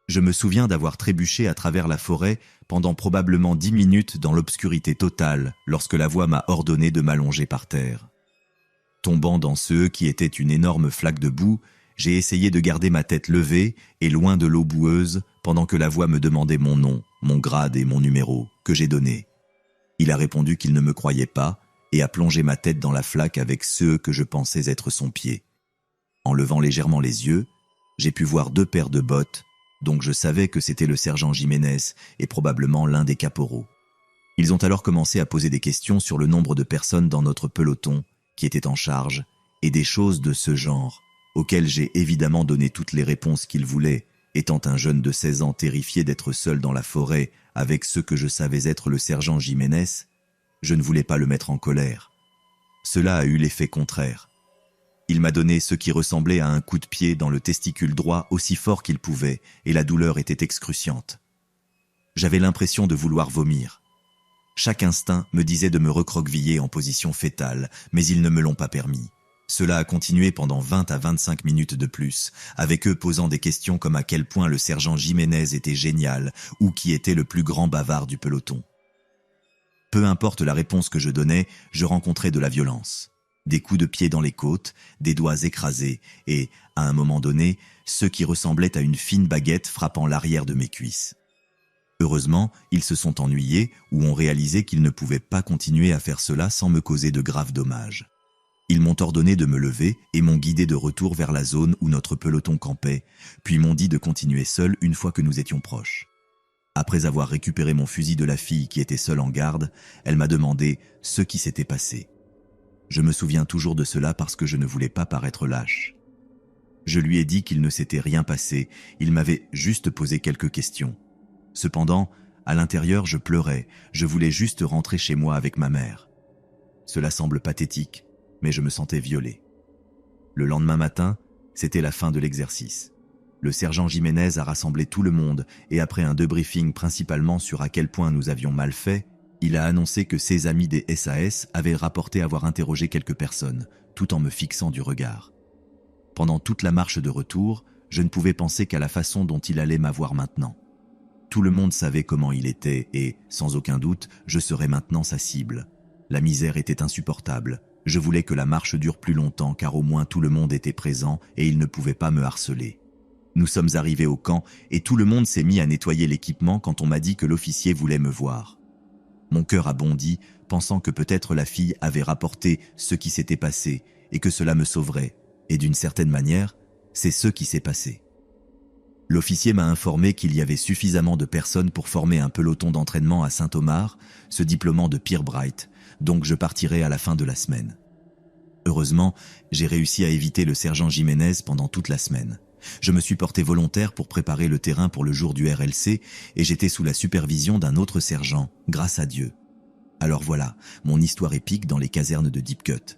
Je me souviens d'avoir trébuché à travers la forêt pendant probablement 10 minutes dans l'obscurité totale lorsque la voix m'a ordonné de m'allonger par terre. Tombant dans ce qui était une énorme flaque de boue, j'ai essayé de garder ma tête levée et loin de l'eau boueuse pendant que la voix me demandait mon nom, mon grade et mon numéro, que j'ai donné. Il a répondu qu'il ne me croyait pas et a plongé ma tête dans la flaque avec ce que je pensais être son pied. En levant légèrement les yeux, j'ai pu voir 2 paires de bottes, donc je savais que c'était le sergent Jiménez et probablement l'un des caporaux. Ils ont alors commencé à poser des questions sur le nombre de personnes dans notre peloton qui était en charge, et des choses de ce genre, auxquelles j'ai évidemment donné toutes les réponses qu'ils voulaient, étant un jeune de 16 ans terrifié d'être seul dans la forêt avec ce que je savais être le sergent Jiménez, je ne voulais pas le mettre en colère. Cela a eu l'effet contraire. Il m'a donné ce qui ressemblait à un coup de pied dans le testicule droit aussi fort qu'il pouvait, et la douleur était excruciante. J'avais l'impression de vouloir vomir. Chaque instinct me disait de me recroqueviller en position fétale, mais ils ne me l'ont pas permis. Cela a continué pendant 20 à 25 minutes de plus, avec eux posant des questions comme à quel point le sergent Jiménez était génial ou qui était le plus grand bavard du peloton. Peu importe la réponse que je donnais, je rencontrais de la violence. Des coups de pied dans les côtes, des doigts écrasés et, à un moment donné, ce qui ressemblait à une fine baguette frappant l'arrière de mes cuisses. Heureusement, ils se sont ennuyés ou ont réalisé qu'ils ne pouvaient pas continuer à faire cela sans me causer de graves dommages. Ils m'ont ordonné de me lever et m'ont guidé de retour vers la zone où notre peloton campait, puis m'ont dit de continuer seul une fois que nous étions proches. Après avoir récupéré mon fusil de la fille qui était seule en garde, elle m'a demandé ce qui s'était passé. Je me souviens toujours de cela parce que je ne voulais pas paraître lâche. Je lui ai dit qu'il ne s'était rien passé, il m'avait juste posé quelques questions. Cependant, à l'intérieur, je pleurais, je voulais juste rentrer chez moi avec ma mère. Cela semble pathétique, mais je me sentais violé. Le lendemain matin, c'était la fin de l'exercice. Le sergent Jiménez a rassemblé tout le monde et après un debriefing principalement sur à quel point nous avions mal fait, il a annoncé que ses amis des SAS avaient rapporté avoir interrogé quelques personnes, tout en me fixant du regard. Pendant toute la marche de retour, je ne pouvais penser qu'à la façon dont il allait m'avoir maintenant. Tout le monde savait comment il était et, sans aucun doute, je serais maintenant sa cible. La misère était insupportable. Je voulais que la marche dure plus longtemps car au moins tout le monde était présent et il ne pouvait pas me harceler. Nous sommes arrivés au camp et tout le monde s'est mis à nettoyer l'équipement quand on m'a dit que l'officier voulait me voir. Mon cœur a bondi, pensant que peut-être la fille avait rapporté ce qui s'était passé et que cela me sauverait. Et d'une certaine manière, c'est ce qui s'est passé. L'officier m'a informé qu'il y avait suffisamment de personnes pour former un peloton d'entraînement à Saint-Omer, se diplômant de Pirbright, donc je partirai à la fin de la semaine. Heureusement, j'ai réussi à éviter le sergent Jiménez pendant toute la semaine. Je me suis porté volontaire pour préparer le terrain pour le jour du RLC et j'étais sous la supervision d'un autre sergent, grâce à Dieu. Alors voilà, mon histoire épique dans les casernes de Deep Cut.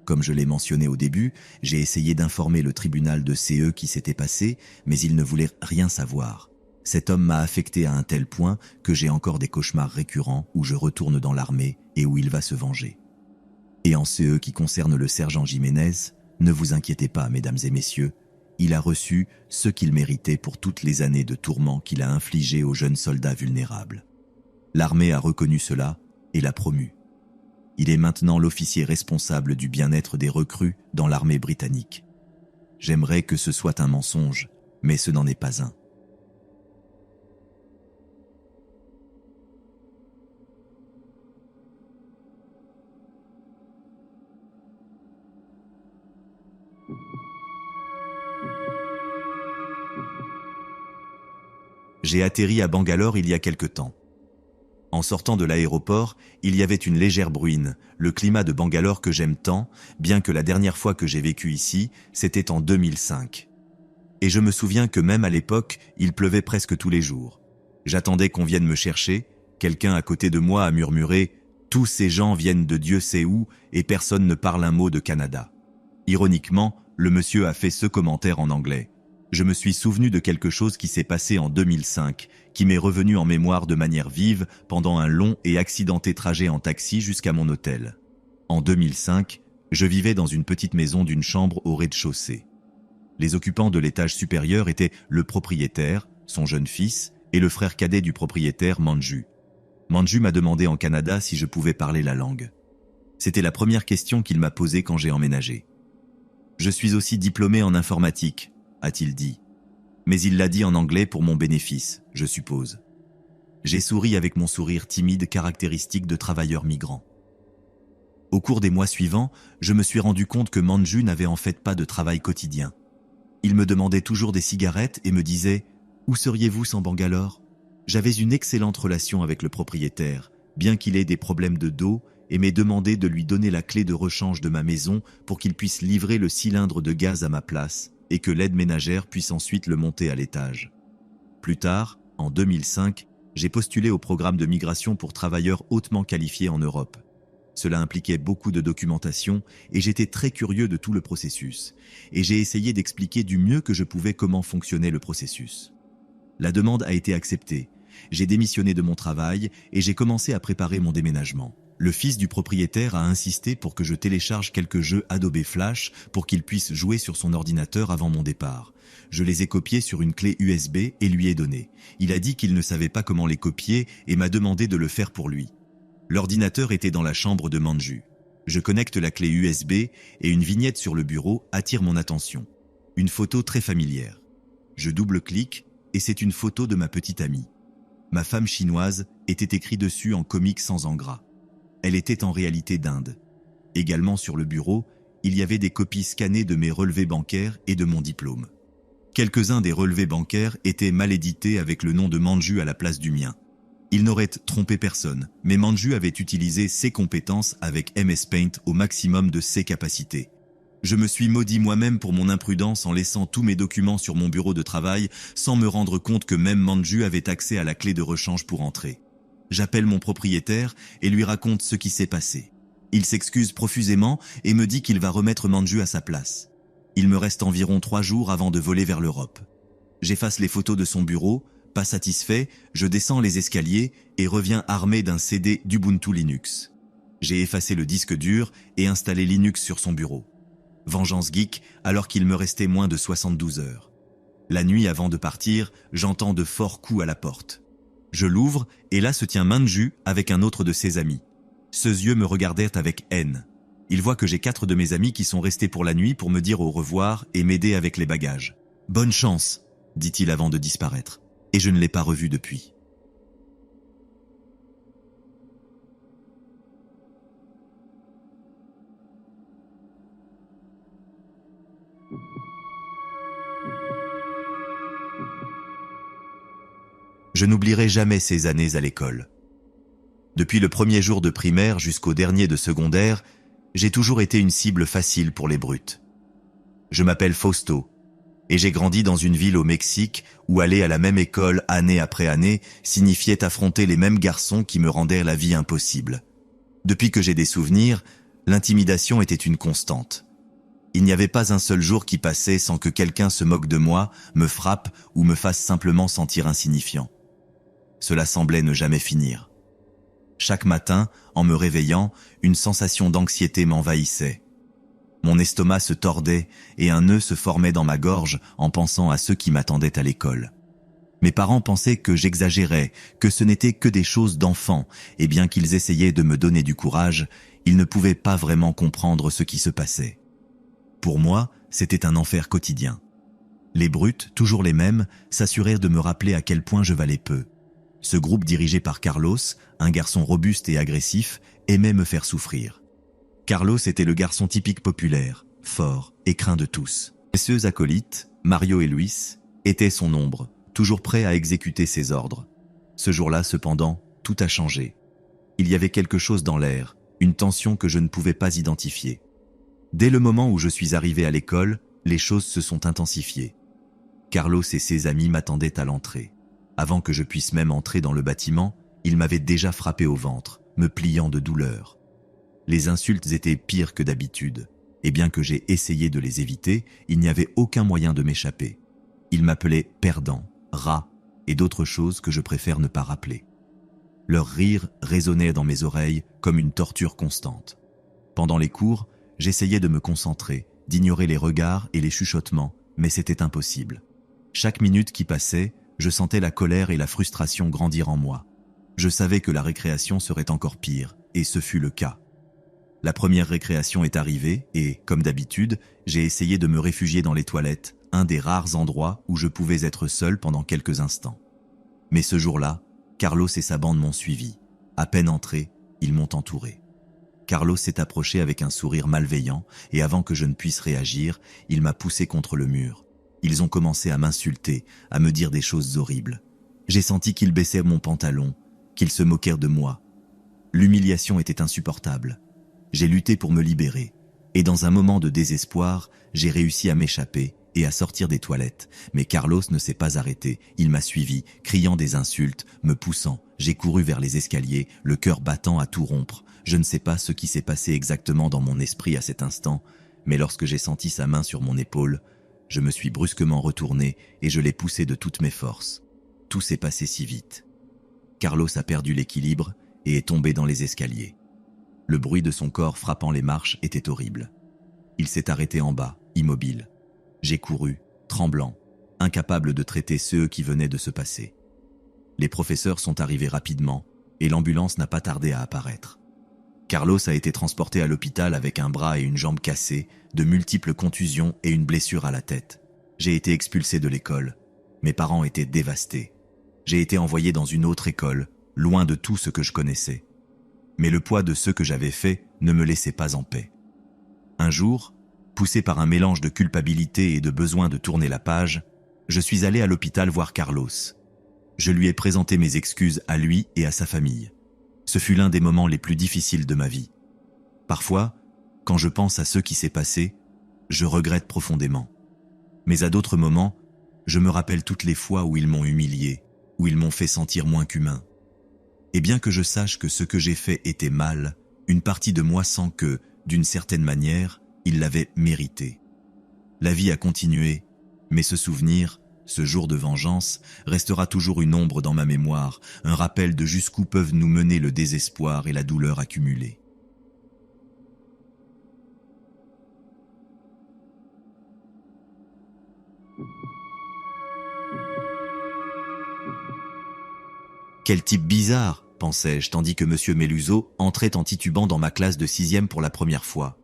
Comme je l'ai mentionné au début, j'ai essayé d'informer le tribunal de CE qui s'était passé, mais il ne voulait rien savoir. Cet homme m'a affecté à un tel point que j'ai encore des cauchemars récurrents où je retourne dans l'armée et où il va se venger. Et en CE qui concerne le sergent Jiménez, ne vous inquiétez pas, mesdames et messieurs, il a reçu ce qu'il méritait pour toutes les années de tourments qu'il a infligés aux jeunes soldats vulnérables. L'armée a reconnu cela et l'a promu. Il est maintenant l'officier responsable du bien-être des recrues dans l'armée britannique. J'aimerais que ce soit un mensonge, mais ce n'en est pas un. J'ai atterri à Bangalore il y a quelque temps. En sortant de l'aéroport, il y avait une légère bruine, le climat de Bangalore que j'aime tant, bien que la dernière fois que j'ai vécu ici, c'était en 2005. Et je me souviens que même à l'époque, il pleuvait presque tous les jours. J'attendais qu'on vienne me chercher, quelqu'un à côté de moi a murmuré « Tous ces gens viennent de Dieu sait où et personne ne parle un mot de Canada ». Ironiquement, le monsieur a fait ce commentaire en anglais. Je me suis souvenu de quelque chose qui s'est passé en 2005, qui m'est revenu en mémoire de manière vive pendant un long et accidenté trajet en taxi jusqu'à mon hôtel. En 2005, je vivais dans une petite maison d'une chambre au rez-de-chaussée. Les occupants de l'étage supérieur étaient le propriétaire, son jeune fils, et le frère cadet du propriétaire, Manju. Manju m'a demandé en Canada si je pouvais parler la langue. C'était la première question qu'il m'a posée quand j'ai emménagé. « Je suis aussi diplômé en informatique », a-t-il dit. Mais il l'a dit en anglais pour mon bénéfice, je suppose. J'ai souri avec mon sourire timide caractéristique de travailleur migrant. Au cours des mois suivants, je me suis rendu compte que Manju n'avait en fait pas de travail quotidien. Il me demandait toujours des cigarettes et me disait « Où seriez-vous sans Bangalore ?» J'avais une excellente relation avec le propriétaire, bien qu'il ait des problèmes de dos, et m'ait demandé de lui donner la clé de rechange de ma maison pour qu'il puisse livrer le cylindre de gaz à ma place, et que l'aide ménagère puisse ensuite le monter à l'étage. Plus tard, en 2005, j'ai postulé au programme de migration pour travailleurs hautement qualifiés en Europe. Cela impliquait beaucoup de documentation et j'étais très curieux de tout le processus. Et j'ai essayé d'expliquer du mieux que je pouvais comment fonctionnait le processus. La demande a été acceptée. J'ai démissionné de mon travail et j'ai commencé à préparer mon déménagement. Le fils du propriétaire a insisté pour que je télécharge quelques jeux Adobe Flash pour qu'il puisse jouer sur son ordinateur avant mon départ. Je les ai copiés sur une clé USB et lui ai donné. Il a dit qu'il ne savait pas comment les copier et m'a demandé de le faire pour lui. L'ordinateur était dans la chambre de Manju. Je connecte la clé USB et une vignette sur le bureau attire mon attention. Une photo très familière. Je double-clique et c'est une photo de ma petite amie. Ma femme chinoise était écrit dessus en comique sans en gras. Elle était en réalité d'Inde. Également sur le bureau, il y avait des copies scannées de mes relevés bancaires et de mon diplôme. Quelques-uns des relevés bancaires étaient mal édités avec le nom de Manju à la place du mien. Il n'aurait trompé personne, mais Manju avait utilisé ses compétences avec MS Paint au maximum de ses capacités. Je me suis maudit moi-même pour mon imprudence en laissant tous mes documents sur mon bureau de travail sans me rendre compte que même Manju avait accès à la clé de rechange pour entrer. J'appelle mon propriétaire et lui raconte ce qui s'est passé. Il s'excuse profusément et me dit qu'il va remettre Manju à sa place. Il me reste environ 3 jours avant de voler vers l'Europe. J'efface les photos de son bureau, pas satisfait, je descends les escaliers et reviens armé d'un CD d'Ubuntu Linux. J'ai effacé le disque dur et installé Linux sur son bureau. Vengeance geek alors qu'il me restait moins de 72 heures. La nuit avant de partir, j'entends de forts coups à la porte. Je l'ouvre et là se tient Manju avec un autre de ses amis. Ses yeux me regardèrent avec haine. Il voit que j'ai 4 de mes amis qui sont restés pour la nuit pour me dire au revoir et m'aider avec les bagages. « Bonne chance !» dit-il avant de disparaître. Et je ne l'ai pas revu depuis. Je n'oublierai jamais ces années à l'école. Depuis le premier jour de primaire jusqu'au dernier de secondaire, j'ai toujours été une cible facile pour les brutes. Je m'appelle Fausto, et j'ai grandi dans une ville au Mexique où aller à la même école année après année signifiait affronter les mêmes garçons qui me rendaient la vie impossible. Depuis que j'ai des souvenirs, l'intimidation était une constante. Il n'y avait pas un seul jour qui passait sans que quelqu'un se moque de moi, me frappe ou me fasse simplement sentir insignifiant. Cela semblait ne jamais finir. Chaque matin, en me réveillant, une sensation d'anxiété m'envahissait. Mon estomac se tordait et un nœud se formait dans ma gorge en pensant à ceux qui m'attendaient à l'école. Mes parents pensaient que j'exagérais, que ce n'était que des choses d'enfants, et bien qu'ils essayaient de me donner du courage, ils ne pouvaient pas vraiment comprendre ce qui se passait. Pour moi, c'était un enfer quotidien. Les brutes, toujours les mêmes, s'assurèrent de me rappeler à quel point je valais peu. Ce groupe dirigé par Carlos, un garçon robuste et agressif, aimait me faire souffrir. Carlos était le garçon typique populaire, fort et craint de tous. Ses acolytes, Mario et Luis, étaient son ombre, toujours prêts à exécuter ses ordres. Ce jour-là, cependant, tout a changé. Il y avait quelque chose dans l'air, une tension que je ne pouvais pas identifier. Dès le moment où je suis arrivé à l'école, les choses se sont intensifiées. Carlos et ses amis m'attendaient à l'entrée. Avant que je puisse même entrer dans le bâtiment, ils m'avaient déjà frappé au ventre, me pliant de douleur. Les insultes étaient pires que d'habitude, et bien que j'ai essayé de les éviter, il n'y avait aucun moyen de m'échapper. Ils m'appelaient perdant, rat et d'autres choses que je préfère ne pas rappeler. Leur rire résonnait dans mes oreilles comme une torture constante. Pendant les cours, j'essayais de me concentrer, d'ignorer les regards et les chuchotements, mais c'était impossible. Chaque minute qui passait, je sentais la colère et la frustration grandir en moi. Je savais que la récréation serait encore pire, et ce fut le cas. La première récréation est arrivée et, comme d'habitude, j'ai essayé de me réfugier dans les toilettes, un des rares endroits où je pouvais être seul pendant quelques instants. Mais ce jour-là, Carlos et sa bande m'ont suivi. À peine entrés, ils m'ont entouré. Carlos s'est approché avec un sourire malveillant et avant que je ne puisse réagir, il m'a poussé contre le mur. Ils ont commencé à m'insulter, à me dire des choses horribles. J'ai senti qu'ils baissaient mon pantalon, qu'ils se moquèrent de moi. L'humiliation était insupportable. J'ai lutté pour me libérer, et dans un moment de désespoir, j'ai réussi à m'échapper et à sortir des toilettes. Mais Carlos ne s'est pas arrêté, il m'a suivi, criant des insultes, me poussant. J'ai couru vers les escaliers, le cœur battant à tout rompre. Je ne sais pas ce qui s'est passé exactement dans mon esprit à cet instant, mais lorsque j'ai senti sa main sur mon épaule, je me suis brusquement retourné et je l'ai poussé de toutes mes forces. Tout s'est passé si vite. Carlos a perdu l'équilibre et est tombé dans les escaliers. Le bruit de son corps frappant les marches était horrible. Il s'est arrêté en bas, immobile. J'ai couru, tremblant, incapable de traiter ceux qui venaient de se passer. Les professeurs sont arrivés rapidement et l'ambulance n'a pas tardé à apparaître. Carlos a été transporté à l'hôpital avec un bras et une jambe cassés, de multiples contusions et une blessure à la tête. J'ai été expulsé de l'école. Mes parents étaient dévastés. J'ai été envoyé dans une autre école, loin de tout ce que je connaissais. Mais le poids de ce que j'avais fait ne me laissait pas en paix. Un jour, poussé par un mélange de culpabilité et de besoin de tourner la page, je suis allé à l'hôpital voir Carlos. Je lui ai présenté mes excuses à lui et à sa famille. Ce fut l'un des moments les plus difficiles de ma vie. Parfois, quand je pense à ce qui s'est passé, je regrette profondément. Mais à d'autres moments, je me rappelle toutes les fois où ils m'ont humilié, où ils m'ont fait sentir moins qu'humain. Et bien que je sache que ce que j'ai fait était mal, une partie de moi sent que, d'une certaine manière, ils l'avaient mérité. La vie a continué, mais ce souvenir Ce jour de vengeance restera toujours une ombre dans ma mémoire, un rappel de jusqu'où peuvent nous mener le désespoir et la douleur accumulée. Quel type bizarre, pensais-je, tandis que M. Meluso entrait en titubant dans ma classe de 6e pour la première fois.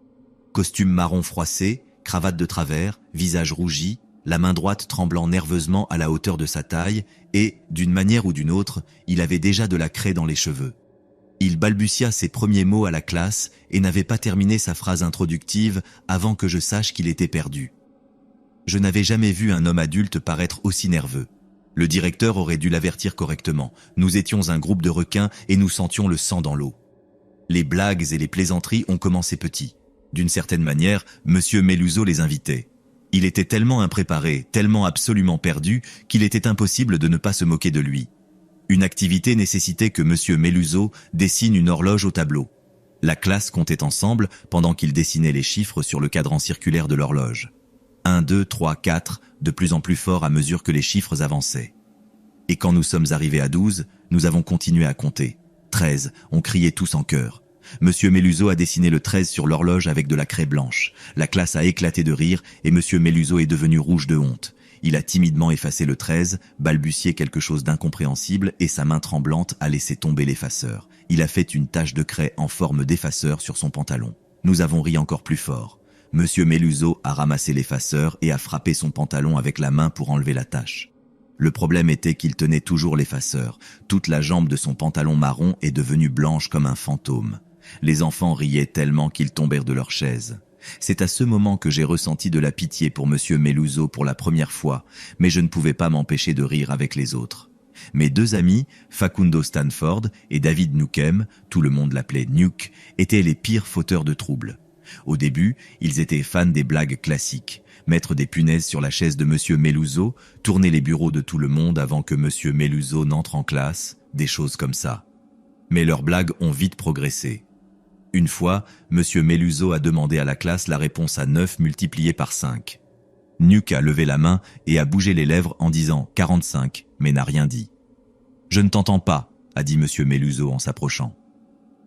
Costume marron froissé, cravate de travers, visage rougi, la main droite tremblant nerveusement à la hauteur de sa taille, et, d'une manière ou d'une autre, il avait déjà de la craie dans les cheveux. Il balbutia ses premiers mots à la classe et n'avait pas terminé sa phrase introductive avant que je sache qu'il était perdu. Je n'avais jamais vu un homme adulte paraître aussi nerveux. Le directeur aurait dû l'avertir correctement. Nous étions un groupe de requins et nous sentions le sang dans l'eau. Les blagues et les plaisanteries ont commencé petits. D'une certaine manière, M. Meluso les invitait. Il était tellement impréparé, tellement absolument perdu, qu'il était impossible de ne pas se moquer de lui. Une activité nécessitait que M. Meluso dessine une horloge au tableau. La classe comptait ensemble pendant qu'il dessinait les chiffres sur le cadran circulaire de l'horloge. 1, 2, 3, 4, de plus en plus fort à mesure que les chiffres avançaient. Et quand nous sommes arrivés à 12, nous avons continué à compter. 13, on criait tous en chœur. Monsieur Meluso a dessiné le 13 sur l'horloge avec de la craie blanche. La classe a éclaté de rire et Monsieur Meluso est devenu rouge de honte. Il a timidement effacé le 13, balbutié quelque chose d'incompréhensible et sa main tremblante a laissé tomber l'effaceur. Il a fait une tache de craie en forme d'effaceur sur son pantalon. Nous avons ri encore plus fort. Monsieur Meluso a ramassé l'effaceur et a frappé son pantalon avec la main pour enlever la tache. Le problème était qu'il tenait toujours l'effaceur. Toute la jambe de son pantalon marron est devenue blanche comme un fantôme. Les enfants riaient tellement qu'ils tombèrent de leur chaise. C'est à ce moment que j'ai ressenti de la pitié pour Monsieur Meluso pour la première fois, mais je ne pouvais pas m'empêcher de rire avec les autres. Mes deux amis, Facundo Stanford et David Nukem, tout le monde l'appelait Nuke, étaient les pires fauteurs de troubles. Au début, ils étaient fans des blagues classiques. Mettre des punaises sur la chaise de Monsieur Meluso, tourner les bureaux de tout le monde avant que Monsieur Meluso n'entre en classe, des choses comme ça. Mais leurs blagues ont vite progressé. Une fois, Monsieur Meluso a demandé à la classe la réponse à 9 multiplié par 5. Nuke a levé la main et a bougé les lèvres en disant 45, mais n'a rien dit. « Je ne t'entends pas », a dit Monsieur Meluso en s'approchant.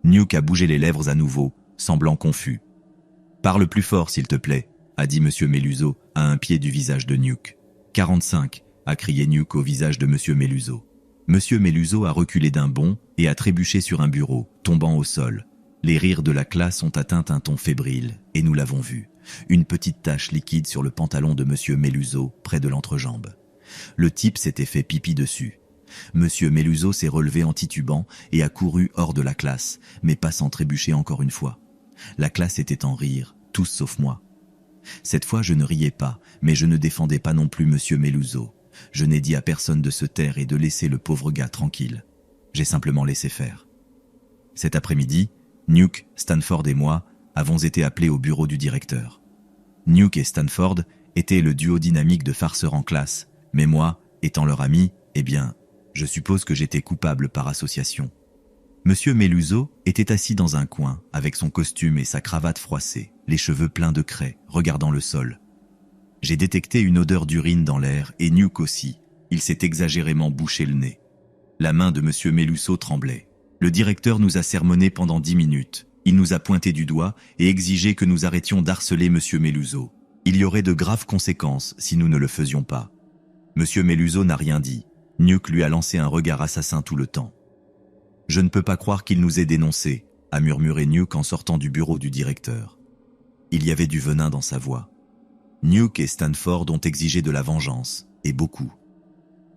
Nuke a bougé les lèvres à nouveau, semblant confus. « Parle plus fort, s'il te plaît », a dit Monsieur Meluso à un pied du visage de Nuke. « 45, a crié Nuke au visage de Monsieur Meluso. Monsieur Meluso a reculé d'un bond et a trébuché sur un bureau, tombant au sol. Les rires de la classe ont atteint un ton fébrile, et nous l'avons vu. Une petite tache liquide sur le pantalon de Monsieur Meluso, près de l'entrejambe. Le type s'était fait pipi dessus. Monsieur Meluso s'est relevé en titubant et a couru hors de la classe, mais pas sans trébucher encore une fois. La classe était en rire, tous sauf moi. Cette fois, je ne riais pas, mais je ne défendais pas non plus Monsieur Meluso. Je n'ai dit à personne de se taire et de laisser le pauvre gars tranquille. J'ai simplement laissé faire. Cet après-midi, Nuke, Stanford et moi avons été appelés au bureau du directeur. Nuke et Stanford étaient le duo dynamique de farceurs en classe, mais moi, étant leur ami, eh bien, je suppose que j'étais coupable par association. Monsieur Meluso était assis dans un coin, avec son costume et sa cravate froissée, les cheveux pleins de craie, regardant le sol. J'ai détecté une odeur d'urine dans l'air, et Nuke aussi. Il s'est exagérément bouché le nez. La main de Monsieur Meluso tremblait. Le directeur nous a sermonnés pendant 10 minutes. Il nous a pointé du doigt et exigé que nous arrêtions d'harceler Monsieur Meluso. Il y aurait de graves conséquences si nous ne le faisions pas. Monsieur Meluso n'a rien dit. Nuke lui a lancé un regard assassin tout le temps. « Je ne peux pas croire qu'il nous ait dénoncés », a murmuré Nuke en sortant du bureau du directeur. Il y avait du venin dans sa voix. Nuke et Stanford ont exigé de la vengeance, et beaucoup.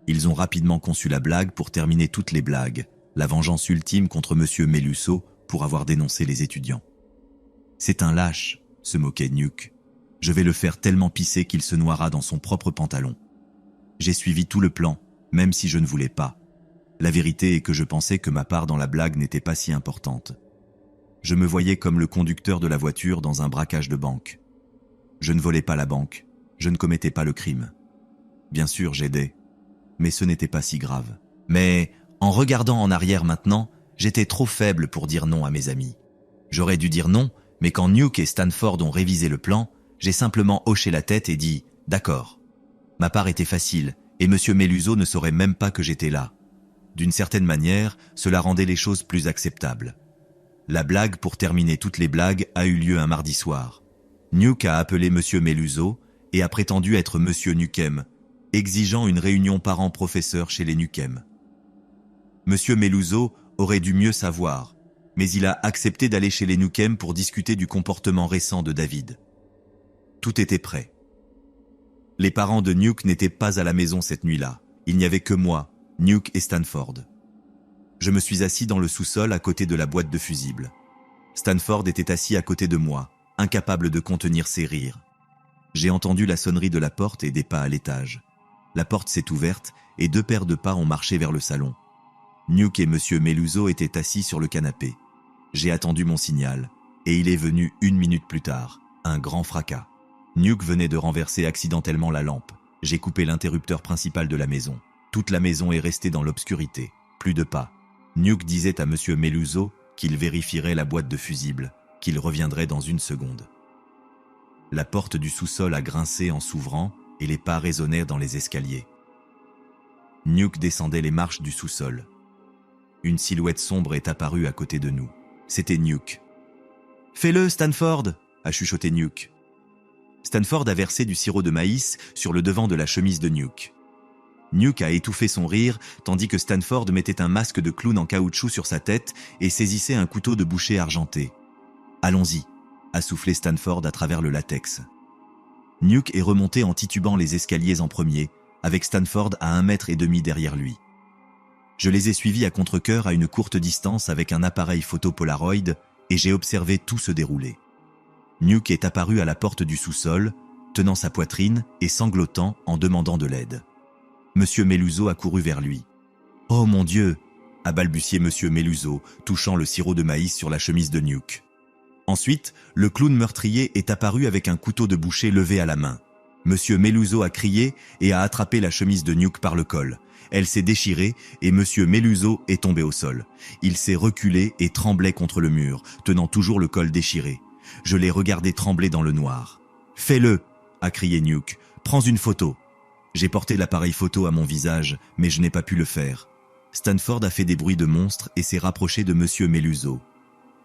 Ils ont rapidement conçu la blague pour terminer toutes les blagues, la vengeance ultime contre Monsieur Meluso pour avoir dénoncé les étudiants. « C'est un lâche », se moquait Nuke. « Je vais le faire tellement pisser qu'il se noiera dans son propre pantalon. » J'ai suivi tout le plan, même si je ne voulais pas. La vérité est que je pensais que ma part dans la blague n'était pas si importante. Je me voyais comme le conducteur de la voiture dans un braquage de banque. Je ne volais pas la banque, je ne commettais pas le crime. Bien sûr, j'aidais, mais ce n'était pas si grave. Mais, en regardant en arrière maintenant, j'étais trop faible pour dire non à mes amis. J'aurais dû dire non, mais quand Nuke et Stanford ont révisé le plan, j'ai simplement hoché la tête et dit « D'accord ». Ma part était facile, et M. Meluso ne saurait même pas que j'étais là. D'une certaine manière, cela rendait les choses plus acceptables. La blague pour terminer toutes les blagues a eu lieu un mardi soir. Nuke a appelé M. Meluso et a prétendu être M. Nukem, exigeant une réunion parents-professeurs chez les Nukem. M. Meluso aurait dû mieux savoir, mais il a accepté d'aller chez les Nukem pour discuter du comportement récent de David. Tout était prêt. Les parents de Nuke n'étaient pas à la maison cette nuit-là. Il n'y avait que moi, Nuke et Stanford. Je me suis assis dans le sous-sol à côté de la boîte de fusibles. Stanford était assis à côté de moi, incapable de contenir ses rires. J'ai entendu la sonnerie de la porte et des pas à l'étage. La porte s'est ouverte et 2 paires de pas ont marché vers le salon. Nuke et M. Meluso étaient assis sur le canapé. J'ai attendu mon signal, et il est venu 1 minute plus tard. Un grand fracas. Nuke venait de renverser accidentellement la lampe. J'ai coupé l'interrupteur principal de la maison. Toute la maison est restée dans l'obscurité. Plus de pas. Nuke disait à M. Meluso qu'il vérifierait la boîte de fusibles, qu'il reviendrait dans 1 seconde. La porte du sous-sol a grincé en s'ouvrant et les pas résonnèrent dans les escaliers. Nuke descendait les marches du sous-sol. Une silhouette sombre est apparue à côté de nous. C'était Nuke. « Fais-le, Stanford !» a chuchoté Nuke. Stanford a versé du sirop de maïs sur le devant de la chemise de Nuke. Nuke a étouffé son rire, tandis que Stanford mettait un masque de clown en caoutchouc sur sa tête et saisissait un couteau de boucher argenté. « Allons-y !» a soufflé Stanford à travers le latex. Nuke est remonté en titubant les escaliers en premier, avec Stanford à 1,5 m derrière lui. Je les ai suivis à contre-cœur à une courte distance avec un appareil photo Polaroid et j'ai observé tout se dérouler. Nuke est apparu à la porte du sous-sol, tenant sa poitrine et sanglotant en demandant de l'aide. Monsieur Meluso a couru vers lui. « Oh mon Dieu !» a balbutié Monsieur Meluso, touchant le sirop de maïs sur la chemise de Nuke. Ensuite, le clown meurtrier est apparu avec un couteau de boucher levé à la main. Monsieur Meluso a crié et a attrapé la chemise de Nuke par le col. Elle s'est déchirée et Monsieur Meluso est tombé au sol. Il s'est reculé et tremblait contre le mur, tenant toujours le col déchiré. Je l'ai regardé trembler dans le noir. « Fais-le !» a crié Nuke. « Prends une photo !» J'ai porté l'appareil photo à mon visage, mais je n'ai pas pu le faire. Stanford a fait des bruits de monstre et s'est rapproché de Monsieur Meluso.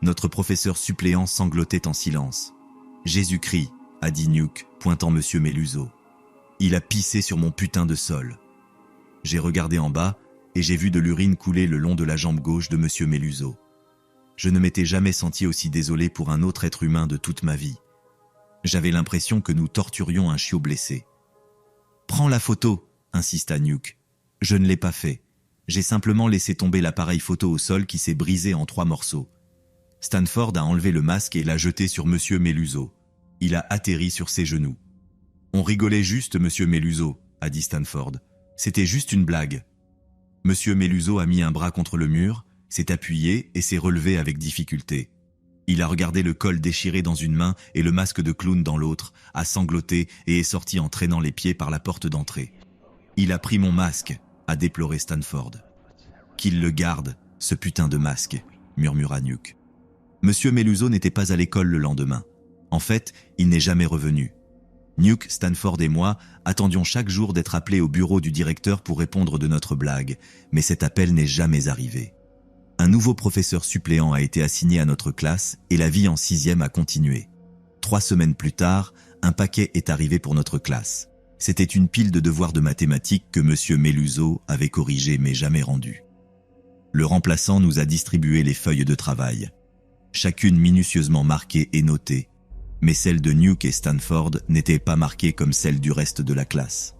Notre professeur suppléant sanglotait en silence. « Jésus-Christ !» a dit Nuke, pointant Monsieur Meluso. « Il a pissé sur mon putain de sol. » J'ai regardé en bas et j'ai vu de l'urine couler le long de la jambe gauche de Monsieur Meluso. Je ne m'étais jamais senti aussi désolé pour un autre être humain de toute ma vie. J'avais l'impression que nous torturions un chiot blessé. « Prends la photo !» insista Nuke. Je ne l'ai pas fait. J'ai simplement laissé tomber l'appareil photo au sol qui s'est brisé en 3 morceaux. Stanford a enlevé le masque et l'a jeté sur Monsieur Meluso. Il a atterri sur ses genoux. « On rigolait juste, Monsieur Meluso », a dit Stanford. « C'était juste une blague. » Monsieur Meluso a mis un bras contre le mur, s'est appuyé et s'est relevé avec difficulté. Il a regardé le col déchiré dans une main et le masque de clown dans l'autre, a sangloté et est sorti en traînant les pieds par la porte d'entrée. « Il a pris mon masque », a déploré Stanford. « Qu'il le garde, ce putain de masque », murmura Nuke. Monsieur Meluso n'était pas à l'école le lendemain. En fait, il n'est jamais revenu. Nuke, Stanford et moi attendions chaque jour d'être appelés au bureau du directeur pour répondre de notre blague, mais cet appel n'est jamais arrivé. Un nouveau professeur suppléant a été assigné à notre classe et la vie en 6e a continué. 3 semaines plus tard, un paquet est arrivé pour notre classe. C'était une pile de devoirs de mathématiques que Monsieur Meluso avait corrigé mais jamais rendu. Le remplaçant nous a distribué les feuilles de travail. Chacune minutieusement marquée et notée, mais celle de Nuke et Stanford n'était pas marquée comme celle du reste de la classe.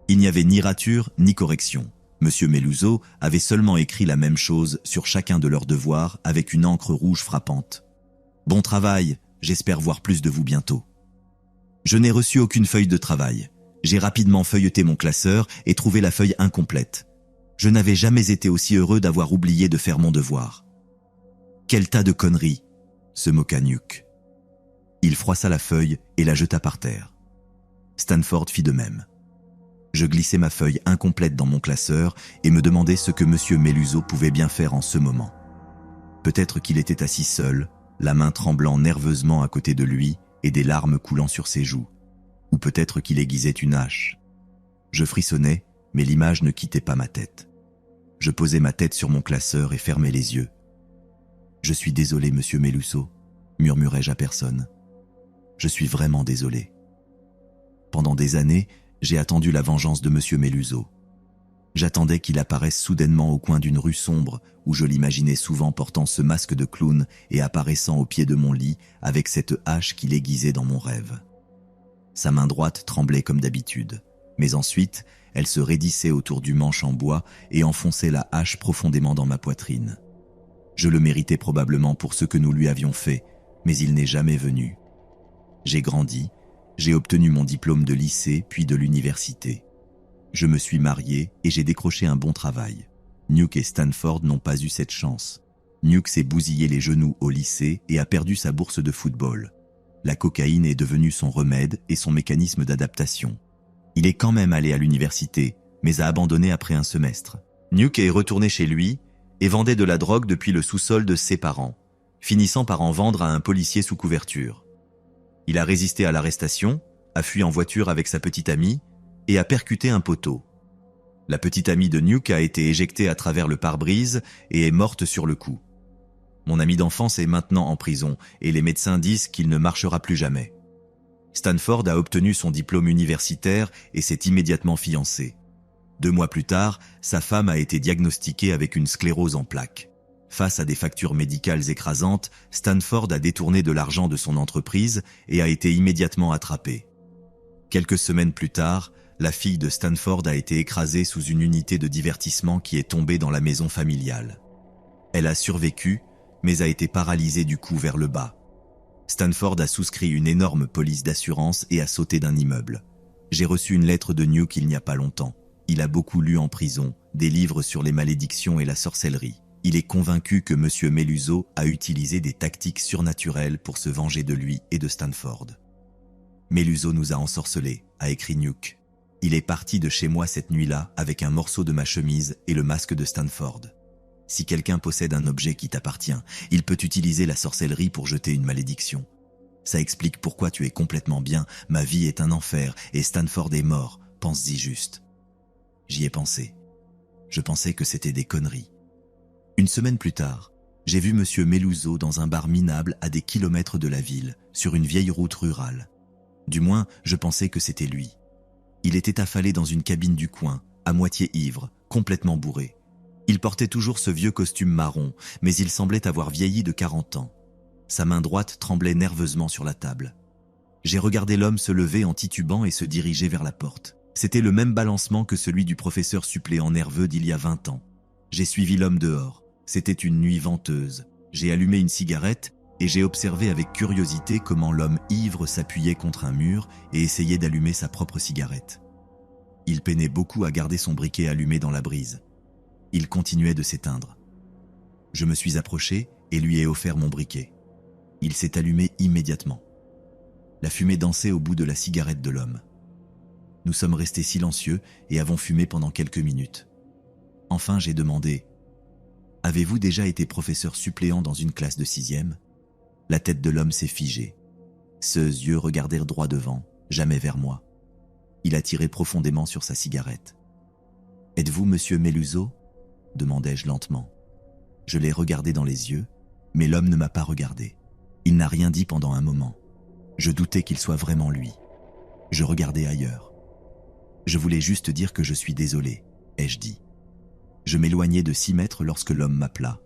Il n'y avait ni rature ni correction. Monsieur Meluso avait seulement écrit la même chose sur chacun de leurs devoirs avec une encre rouge frappante. « Bon travail, j'espère voir plus de vous bientôt. » Je n'ai reçu aucune feuille de travail. J'ai rapidement feuilleté mon classeur et trouvé la feuille incomplète. Je n'avais jamais été aussi heureux d'avoir oublié de faire mon devoir. « Quel tas de conneries !» se moqua Nuke. Il froissa la feuille et la jeta par terre. Stanford fit de même. Je glissai ma feuille incomplète dans mon classeur et me demandai ce que Monsieur Meluso pouvait bien faire en ce moment. Peut-être qu'il était assis seul, la main tremblant nerveusement à côté de lui et des larmes coulant sur ses joues. Ou peut-être qu'il aiguisait une hache. Je frissonnais, mais l'image ne quittait pas ma tête. Je posais ma tête sur mon classeur et fermais les yeux. « Je suis désolé, monsieur Meluso, » murmurai-je à personne. « Je suis vraiment désolé. » Pendant des années, j'ai attendu la vengeance de monsieur Meluso. J'attendais qu'il apparaisse soudainement au coin d'une rue sombre où je l'imaginais souvent portant ce masque de clown et apparaissant au pied de mon lit avec cette hache qu'il aiguisait dans mon rêve. Sa main droite tremblait comme d'habitude, mais ensuite, elle se raidissait autour du manche en bois et enfonçait la hache profondément dans ma poitrine. Je le méritais probablement pour ce que nous lui avions fait, mais il n'est jamais venu. J'ai grandi, j'ai obtenu mon diplôme de lycée puis de l'université. Je me suis marié et j'ai décroché un bon travail. Nuke et Stanford n'ont pas eu cette chance. Nuke s'est bousillé les genoux au lycée et a perdu sa bourse de football. La cocaïne est devenue son remède et son mécanisme d'adaptation. Il est quand même allé à l'université, mais a abandonné après un semestre. Nuke est retourné chez lui et vendait de la drogue depuis le sous-sol de ses parents, finissant par en vendre à un policier sous couverture. Il a résisté à l'arrestation, a fui en voiture avec sa petite amie et a percuté un poteau. La petite amie de Nuke a été éjectée à travers le pare-brise et est morte sur le coup. Mon ami d'enfance est maintenant en prison et les médecins disent qu'il ne marchera plus jamais. Stanford a obtenu son diplôme universitaire et s'est immédiatement fiancé. 2 mois plus tard, sa femme a été diagnostiquée avec une sclérose en plaques. Face à des factures médicales écrasantes, Stanford a détourné de l'argent de son entreprise et a été immédiatement attrapé. Quelques semaines plus tard, la fille de Stanford a été écrasée sous une unité de divertissement qui est tombée dans la maison familiale. Elle a survécu, mais a été paralysée du cou vers le bas. Stanford a souscrit une énorme police d'assurance et a sauté d'un immeuble. J'ai reçu une lettre de Nuke il n'y a pas longtemps. Il a beaucoup lu en prison, des livres sur les malédictions et la sorcellerie. Il est convaincu que M. Meluso a utilisé des tactiques surnaturelles pour se venger de lui et de Stanford. Meluso nous a ensorcelés, a écrit Nuke. Il est parti de chez moi cette nuit-là avec un morceau de ma chemise et le masque de Stanford. Si quelqu'un possède un objet qui t'appartient, il peut utiliser la sorcellerie pour jeter une malédiction. Ça explique pourquoi tu es complètement bien, ma vie est un enfer et Stanford est mort, pense-y juste. J'y ai pensé. Je pensais que c'était des conneries. Une semaine plus tard, j'ai vu M. Meluso dans un bar minable à des kilomètres de la ville, sur une vieille route rurale. Du moins, je pensais que c'était lui. Il était affalé dans une cabine du coin, à moitié ivre, complètement bourré. Il portait toujours ce vieux costume marron, mais il semblait avoir vieilli de 40 ans. Sa main droite tremblait nerveusement sur la table. J'ai regardé l'homme se lever en titubant et se diriger vers la porte. C'était le même balancement que celui du professeur suppléant nerveux d'il y a 20 ans. J'ai suivi l'homme dehors. C'était une nuit venteuse. J'ai allumé une cigarette et j'ai observé avec curiosité comment l'homme ivre s'appuyait contre un mur et essayait d'allumer sa propre cigarette. Il peinait beaucoup à garder son briquet allumé dans la brise. Il continuait de s'éteindre. Je me suis approché et lui ai offert mon briquet. Il s'est allumé immédiatement. La fumée dansait au bout de la cigarette de l'homme. Nous sommes restés silencieux et avons fumé pendant quelques minutes. Enfin, j'ai demandé « Avez-vous déjà été professeur suppléant dans une classe de 6e » La tête de l'homme s'est figée. Ses yeux regardèrent droit devant, jamais vers moi. Il a tiré profondément sur sa cigarette. « Êtes-vous monsieur Meluso » demandai-je lentement. Je l'ai regardé dans les yeux, mais l'homme ne m'a pas regardé. Il n'a rien dit pendant un moment. Je doutais qu'il soit vraiment lui. Je regardais ailleurs. Je voulais juste dire que je suis désolé, ai-je dit. Je m'éloignais de 6 mètres lorsque l'homme m'appela.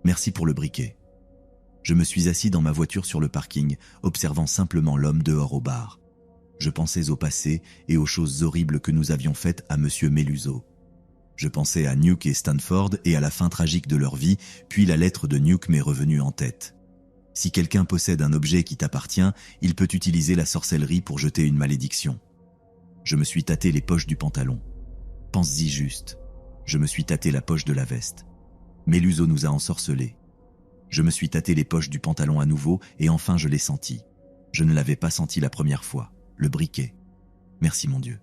Merci pour le briquet. Je me suis assis dans ma voiture sur le parking, observant simplement l'homme dehors au bar. Je pensais au passé et aux choses horribles que nous avions faites à M. Meluso. Je pensais à Nuke et Stanford et à la fin tragique de leur vie, puis la lettre de Nuke m'est revenue en tête. Si quelqu'un possède un objet qui t'appartient, il peut utiliser la sorcellerie pour jeter une malédiction. Je me suis tâté les poches du pantalon. Pense-y juste. Je me suis tâté la poche de la veste. Meluso nous a ensorcelés. Je me suis tâté les poches du pantalon à nouveau et enfin je l'ai senti. Je ne l'avais pas senti la première fois. Le briquet. Merci mon Dieu.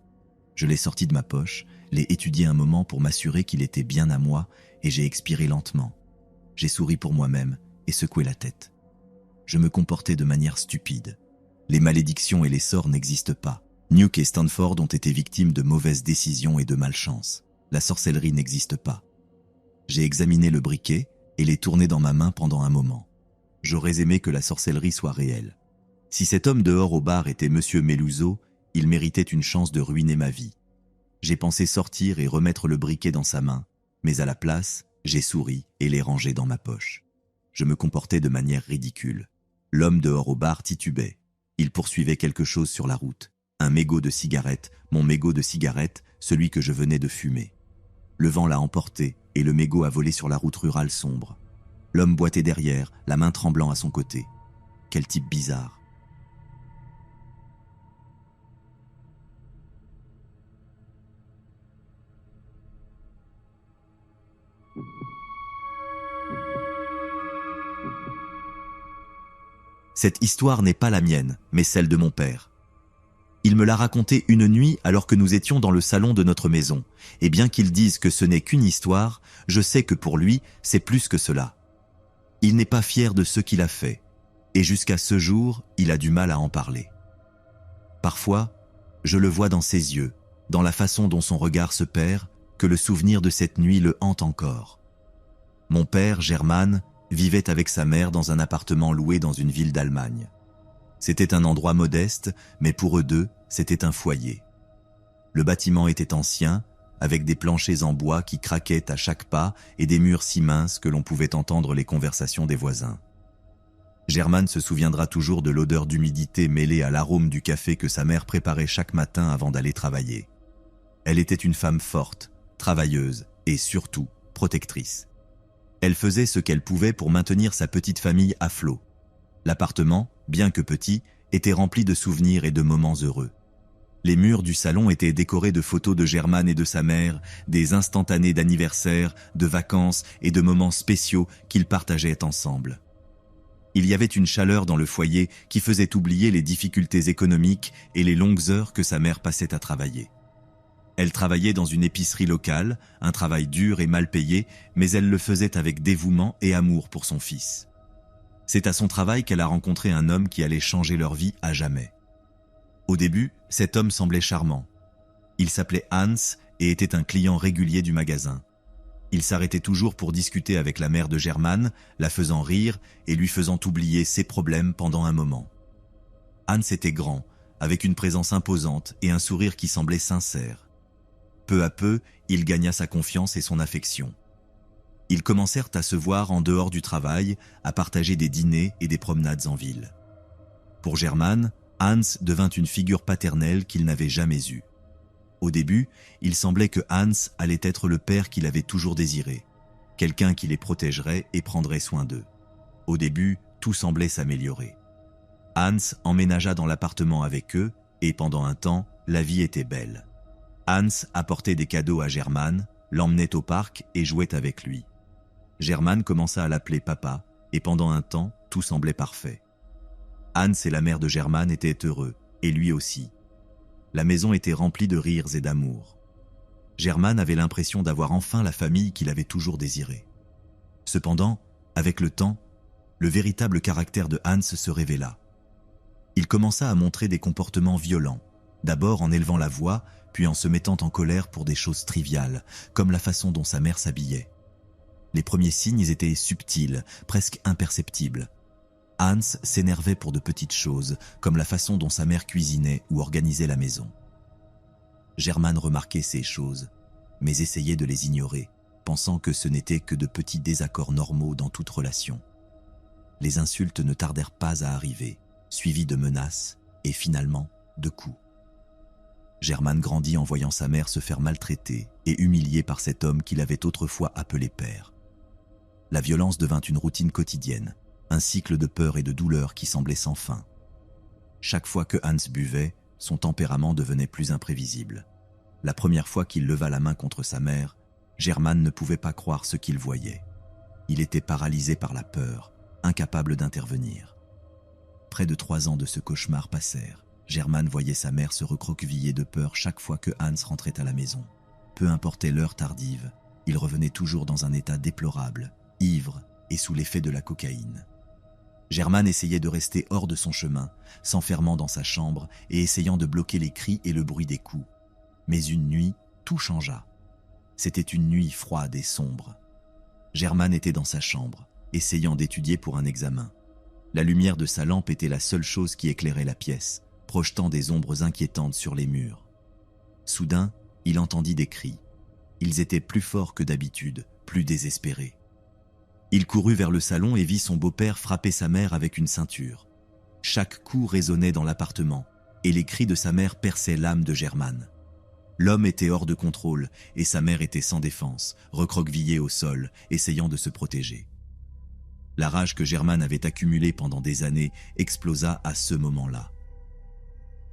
Je l'ai sorti de ma poche, l'ai étudié un moment pour m'assurer qu'il était bien à moi et j'ai expiré lentement. J'ai souri pour moi-même et secoué la tête. Je me comportais de manière stupide. Les malédictions et les sorts n'existent pas. Nuke et Stanford ont été victimes de mauvaises décisions et de malchance. La sorcellerie n'existe pas. J'ai examiné le briquet et l'ai tourné dans ma main pendant un moment. J'aurais aimé que la sorcellerie soit réelle. Si cet homme dehors au bar était Monsieur Meluso, il méritait une chance de ruiner ma vie. J'ai pensé sortir et remettre le briquet dans sa main, mais à la place, j'ai souri et l'ai rangé dans ma poche. Je me comportais de manière ridicule. L'homme dehors au bar titubait. Il poursuivait quelque chose sur la route. Un mégot de cigarette, mon mégot de cigarette, celui que je venais de fumer. Le vent l'a emporté et le mégot a volé sur la route rurale sombre. L'homme boitait derrière, la main tremblant à son côté. Quel type bizarre. Cette histoire n'est pas la mienne, mais celle de mon père. Il me l'a racontée une nuit alors que nous étions dans le salon de notre maison, et bien qu'il dise que ce n'est qu'une histoire, je sais que pour lui, c'est plus que cela. Il n'est pas fier de ce qu'il a fait, et jusqu'à ce jour, il a du mal à en parler. Parfois, je le vois dans ses yeux, dans la façon dont son regard se perd, que le souvenir de cette nuit le hante encore. Mon père, German, vivait avec sa mère dans un appartement loué dans une ville d'Allemagne. C'était un endroit modeste, mais pour eux deux, c'était un foyer. Le bâtiment était ancien, avec des planchers en bois qui craquaient à chaque pas et des murs si minces que l'on pouvait entendre les conversations des voisins. German se souviendra toujours de l'odeur d'humidité mêlée à l'arôme du café que sa mère préparait chaque matin avant d'aller travailler. Elle était une femme forte, travailleuse et surtout protectrice. Elle faisait ce qu'elle pouvait pour maintenir sa petite famille à flot. L'appartement, bien que petit, était rempli de souvenirs et de moments heureux. Les murs du salon étaient décorés de photos de German et de sa mère, des instantanés d'anniversaire, de vacances et de moments spéciaux qu'ils partageaient ensemble. Il y avait une chaleur dans le foyer qui faisait oublier les difficultés économiques et les longues heures que sa mère passait à travailler. Elle travaillait dans une épicerie locale, un travail dur et mal payé, mais elle le faisait avec dévouement et amour pour son fils. C'est à son travail qu'elle a rencontré un homme qui allait changer leur vie à jamais. Au début, cet homme semblait charmant. Il s'appelait Hans et était un client régulier du magasin. Il s'arrêtait toujours pour discuter avec la mère de German, la faisant rire et lui faisant oublier ses problèmes pendant un moment. Hans était grand, avec une présence imposante et un sourire qui semblait sincère. Peu à peu, il gagna sa confiance et son affection. Ils commencèrent à se voir en dehors du travail, à partager des dîners et des promenades en ville. Pour German, Hans devint une figure paternelle qu'il n'avait jamais eue. Au début, il semblait que Hans allait être le père qu'il avait toujours désiré, quelqu'un qui les protégerait et prendrait soin d'eux. Au début, tout semblait s'améliorer. Hans emménagea dans l'appartement avec eux et pendant un temps, la vie était belle. Hans apportait des cadeaux à German, l'emmenait au parc et jouait avec lui. German commença à l'appeler papa, et pendant un temps, tout semblait parfait. Hans et la mère de German étaient heureux, et lui aussi. La maison était remplie de rires et d'amour. German avait l'impression d'avoir enfin la famille qu'il avait toujours désirée. Cependant, avec le temps, le véritable caractère de Hans se révéla. Il commença à montrer des comportements violents, d'abord en élevant la voix, puis en se mettant en colère pour des choses triviales, comme la façon dont sa mère s'habillait. Les premiers signes étaient subtils, presque imperceptibles. Hans s'énervait pour de petites choses, comme la façon dont sa mère cuisinait ou organisait la maison. German remarquait ces choses, mais essayait de les ignorer, pensant que ce n'étaient que de petits désaccords normaux dans toute relation. Les insultes ne tardèrent pas à arriver, suivies de menaces et finalement de coups. German grandit en voyant sa mère se faire maltraiter et humilier par cet homme qu'il avait autrefois appelé père. La violence devint une routine quotidienne, un cycle de peur et de douleur qui semblait sans fin. Chaque fois que Hans buvait, son tempérament devenait plus imprévisible. La première fois qu'il leva la main contre sa mère, German ne pouvait pas croire ce qu'il voyait. Il était paralysé par la peur, incapable d'intervenir. Près de 3 ans de ce cauchemar passèrent. German voyait sa mère se recroqueviller de peur chaque fois que Hans rentrait à la maison. Peu importait l'heure tardive, il revenait toujours dans un état déplorable, ivre et sous l'effet de la cocaïne. Germane essayait de rester hors de son chemin, s'enfermant dans sa chambre et essayant de bloquer les cris et le bruit des coups. Mais une nuit, tout changea. C'était une nuit froide et sombre. Germane était dans sa chambre, essayant d'étudier pour un examen. La lumière de sa lampe était la seule chose qui éclairait la pièce, projetant des ombres inquiétantes sur les murs. Soudain, il entendit des cris. Ils étaient plus forts que d'habitude, plus désespérés. Il courut vers le salon et vit son beau-père frapper sa mère avec une ceinture. Chaque coup résonnait dans l'appartement, et les cris de sa mère perçaient l'âme de Germane. L'homme était hors de contrôle, et sa mère était sans défense, recroquevillée au sol, essayant de se protéger. La rage que Germane avait accumulée pendant des années explosa à ce moment-là.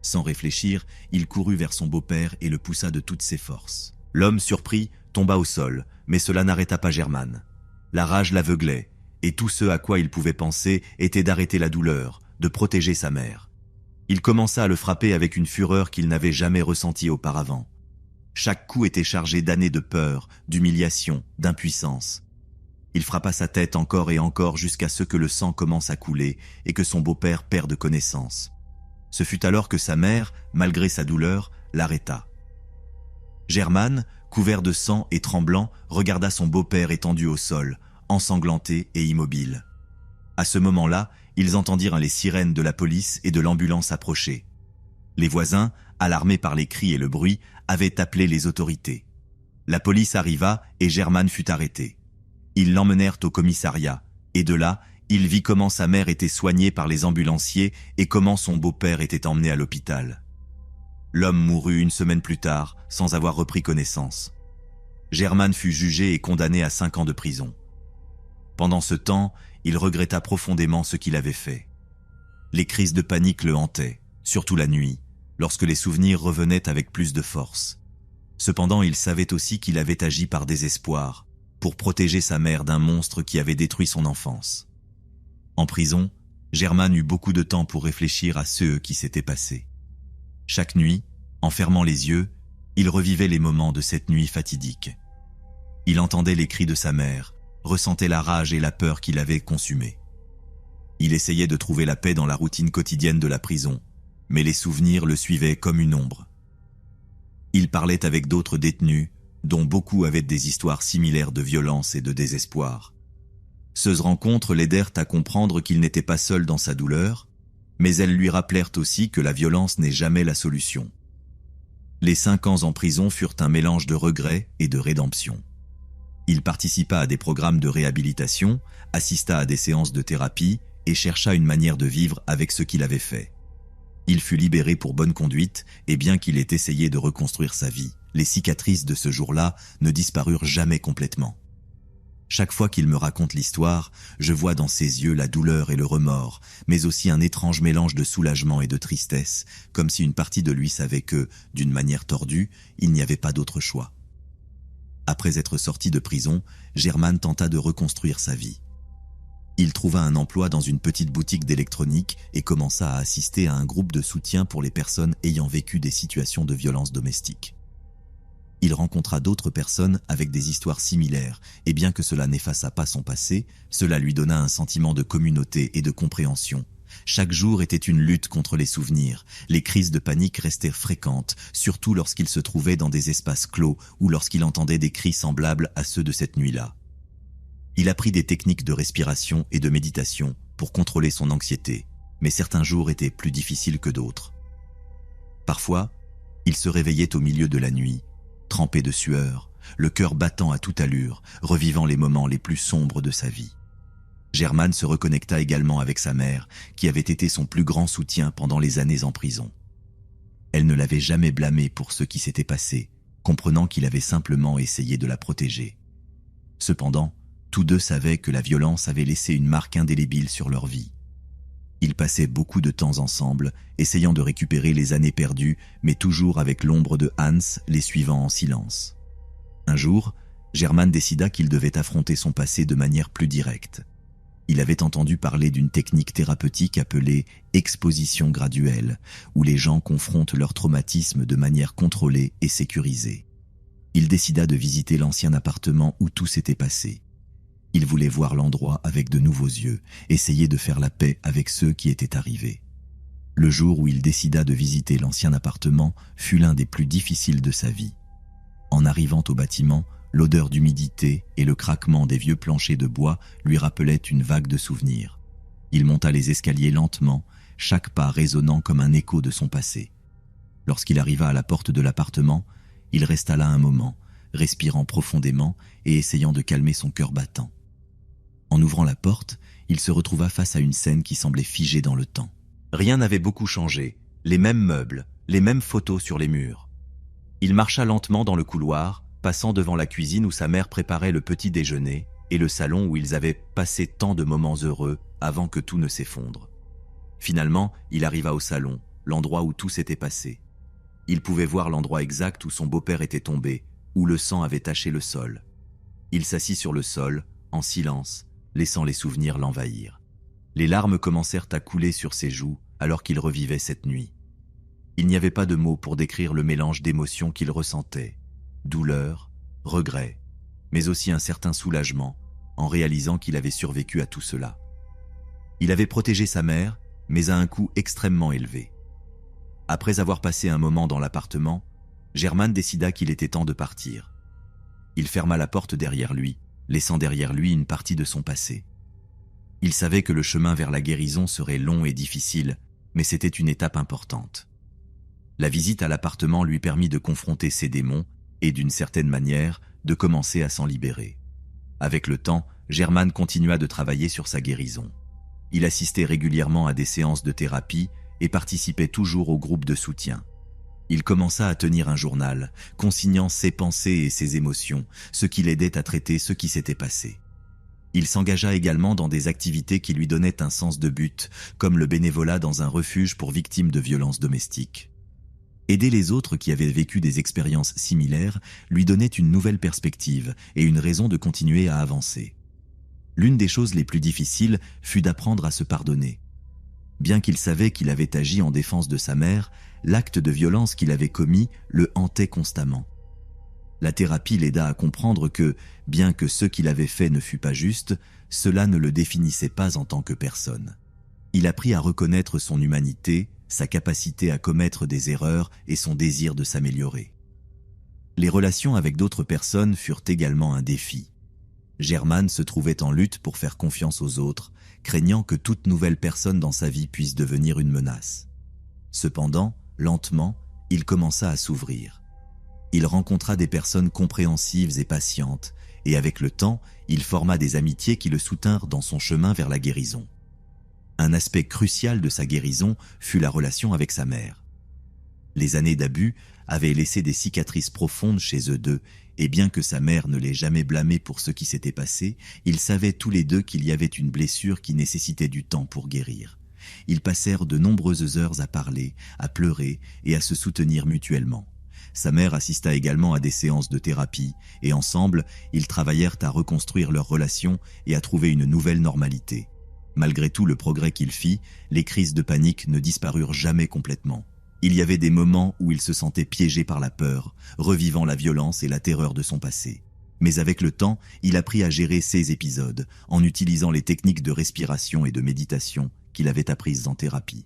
Sans réfléchir, il courut vers son beau-père et le poussa de toutes ses forces. L'homme, surpris, tomba au sol, mais cela n'arrêta pas Germane. La rage l'aveuglait, et tout ce à quoi il pouvait penser était d'arrêter la douleur, de protéger sa mère. Il commença à le frapper avec une fureur qu'il n'avait jamais ressentie auparavant. Chaque coup était chargé d'années de peur, d'humiliation, d'impuissance. Il frappa sa tête encore et encore jusqu'à ce que le sang commence à couler et que son beau-père perde connaissance. Ce fut alors que sa mère, malgré sa douleur, l'arrêta. Germane, couvert de sang et tremblant, regarda son beau-père étendu au sol, ensanglanté et immobile. À ce moment-là, ils entendirent les sirènes de la police et de l'ambulance approcher. Les voisins, alarmés par les cris et le bruit, avaient appelé les autorités. La police arriva et Germane fut arrêté. Ils l'emmenèrent au commissariat, et de là, il vit comment sa mère était soignée par les ambulanciers et comment son beau-père était emmené à l'hôpital. L'homme mourut une semaine plus tard, sans avoir repris connaissance. Germane fut jugé et condamné à 5 ans de prison. Pendant ce temps, il regretta profondément ce qu'il avait fait. Les crises de panique le hantaient, surtout la nuit, lorsque les souvenirs revenaient avec plus de force. Cependant, il savait aussi qu'il avait agi par désespoir, pour protéger sa mère d'un monstre qui avait détruit son enfance. En prison, Germane eut beaucoup de temps pour réfléchir à ce qui s'était passé. Chaque nuit, en fermant les yeux, il revivait les moments de cette nuit fatidique. Il entendait les cris de sa mère, ressentait la rage et la peur qui l'avaient consumé. Il essayait de trouver la paix dans la routine quotidienne de la prison, mais les souvenirs le suivaient comme une ombre. Il parlait avec d'autres détenus, dont beaucoup avaient des histoires similaires de violence et de désespoir. Ces rencontres l'aidèrent à comprendre qu'il n'était pas seul dans sa douleur, mais elles lui rappelèrent aussi que la violence n'est jamais la solution. Les 5 ans en prison furent un mélange de regrets et de rédemption. Il participa à des programmes de réhabilitation, assista à des séances de thérapie et chercha une manière de vivre avec ce qu'il avait fait. Il fut libéré pour bonne conduite et bien qu'il ait essayé de reconstruire sa vie, les cicatrices de ce jour-là ne disparurent jamais complètement. Chaque fois qu'il me raconte l'histoire, je vois dans ses yeux la douleur et le remords, mais aussi un étrange mélange de soulagement et de tristesse, comme si une partie de lui savait que, d'une manière tordue, il n'y avait pas d'autre choix. Après être sorti de prison, Germane tenta de reconstruire sa vie. Il trouva un emploi dans une petite boutique d'électronique et commença à assister à un groupe de soutien pour les personnes ayant vécu des situations de violence domestique. Il rencontra d'autres personnes avec des histoires similaires, et bien que cela n'effaça pas son passé, cela lui donna un sentiment de communauté et de compréhension. Chaque jour était une lutte contre les souvenirs. Les crises de panique restèrent fréquentes, surtout lorsqu'il se trouvait dans des espaces clos ou lorsqu'il entendait des cris semblables à ceux de cette nuit-là. Il apprit des techniques de respiration et de méditation pour contrôler son anxiété, mais certains jours étaient plus difficiles que d'autres. Parfois, il se réveillait au milieu de la nuit, trempé de sueur, le cœur battant à toute allure, revivant les moments les plus sombres de sa vie. Germane se reconnecta également avec sa mère, qui avait été son plus grand soutien pendant les années en prison. Elle ne l'avait jamais blâmé pour ce qui s'était passé, comprenant qu'il avait simplement essayé de la protéger. Cependant, tous deux savaient que la violence avait laissé une marque indélébile sur leur vie. Ils passaient beaucoup de temps ensemble, essayant de récupérer les années perdues, mais toujours avec l'ombre de Hans, les suivant en silence. Un jour, Germane décida qu'il devait affronter son passé de manière plus directe. Il avait entendu parler d'une technique thérapeutique appelée exposition graduelle, où les gens confrontent leur traumatisme de manière contrôlée et sécurisée. Il décida de visiter l'ancien appartement où tout s'était passé. Il voulait voir l'endroit avec de nouveaux yeux, essayer de faire la paix avec ceux qui étaient arrivés. Le jour où il décida de visiter l'ancien appartement fut l'un des plus difficiles de sa vie. En arrivant au bâtiment, l'odeur d'humidité et le craquement des vieux planchers de bois lui rappelaient une vague de souvenirs. Il monta les escaliers lentement, chaque pas résonnant comme un écho de son passé. Lorsqu'il arriva à la porte de l'appartement, il resta là un moment, respirant profondément et essayant de calmer son cœur battant. En ouvrant la porte, il se retrouva face à une scène qui semblait figée dans le temps. Rien n'avait beaucoup changé, les mêmes meubles, les mêmes photos sur les murs. Il marcha lentement dans le couloir, passant devant la cuisine où sa mère préparait le petit déjeuner et le salon où ils avaient passé tant de moments heureux avant que tout ne s'effondre. Finalement, il arriva au salon, l'endroit où tout s'était passé. Il pouvait voir l'endroit exact où son beau-père était tombé, où le sang avait taché le sol. Il s'assit sur le sol, en silence, laissant les souvenirs l'envahir. Les larmes commencèrent à couler sur ses joues alors qu'il revivait cette nuit. Il n'y avait pas de mots pour décrire le mélange d'émotions qu'il ressentait. Douleur, regret, mais aussi un certain soulagement en réalisant qu'il avait survécu à tout cela. Il avait protégé sa mère, mais à un coût extrêmement élevé. Après avoir passé un moment dans l'appartement, Germán décida qu'il était temps de partir. Il ferma la porte derrière lui, laissant derrière lui une partie de son passé. Il savait que le chemin vers la guérison serait long et difficile, mais c'était une étape importante. La visite à l'appartement lui permit de confronter ses démons et, d'une certaine manière, de commencer à s'en libérer. Avec le temps, Germán continua de travailler sur sa guérison. Il assistait régulièrement à des séances de thérapie et participait toujours au groupe de soutien. Il commença à tenir un journal, consignant ses pensées et ses émotions, ce qui l'aidait à traiter ce qui s'était passé. Il s'engagea également dans des activités qui lui donnaient un sens de but, comme le bénévolat dans un refuge pour victimes de violences domestiques. Aider les autres qui avaient vécu des expériences similaires lui donnait une nouvelle perspective et une raison de continuer à avancer. L'une des choses les plus difficiles fut d'apprendre à se pardonner. Bien qu'il savait qu'il avait agi en défense de sa mère, l'acte de violence qu'il avait commis le hantait constamment. La thérapie l'aida à comprendre que, bien que ce qu'il avait fait ne fût pas juste, cela ne le définissait pas en tant que personne. Il apprit à reconnaître son humanité, sa capacité à commettre des erreurs et son désir de s'améliorer. Les relations avec d'autres personnes furent également un défi. Germán se trouvait en lutte pour faire confiance aux autres, craignant que toute nouvelle personne dans sa vie puisse devenir une menace. Cependant, lentement, il commença à s'ouvrir. Il rencontra des personnes compréhensives et patientes, et avec le temps, il forma des amitiés qui le soutinrent dans son chemin vers la guérison. Un aspect crucial de sa guérison fut la relation avec sa mère. Les années d'abus avaient laissé des cicatrices profondes chez eux deux, et bien que sa mère ne l'ait jamais blâmé pour ce qui s'était passé, ils savaient tous les deux qu'il y avait une blessure qui nécessitait du temps pour guérir. Ils passèrent de nombreuses heures à parler, à pleurer et à se soutenir mutuellement. Sa mère assista également à des séances de thérapie, et ensemble, ils travaillèrent à reconstruire leur relation et à trouver une nouvelle normalité. Malgré tout le progrès qu'il fit, les crises de panique ne disparurent jamais complètement. Il y avait des moments où il se sentait piégé par la peur, revivant la violence et la terreur de son passé. Mais avec le temps, il apprit à gérer ces épisodes, en utilisant les techniques de respiration et de méditation qu'il avait apprises en thérapie.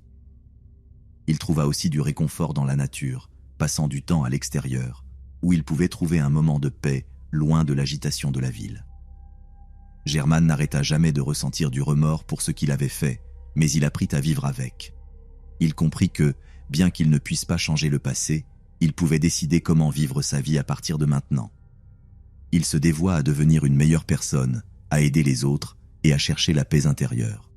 Il trouva aussi du réconfort dans la nature, passant du temps à l'extérieur, où il pouvait trouver un moment de paix, loin de l'agitation de la ville. Germán n'arrêta jamais de ressentir du remords pour ce qu'il avait fait, mais il apprit à vivre avec. Il comprit que, bien qu'il ne puisse pas changer le passé, il pouvait décider comment vivre sa vie à partir de maintenant. Il se dévoua à devenir une meilleure personne, à aider les autres et à chercher la paix intérieure.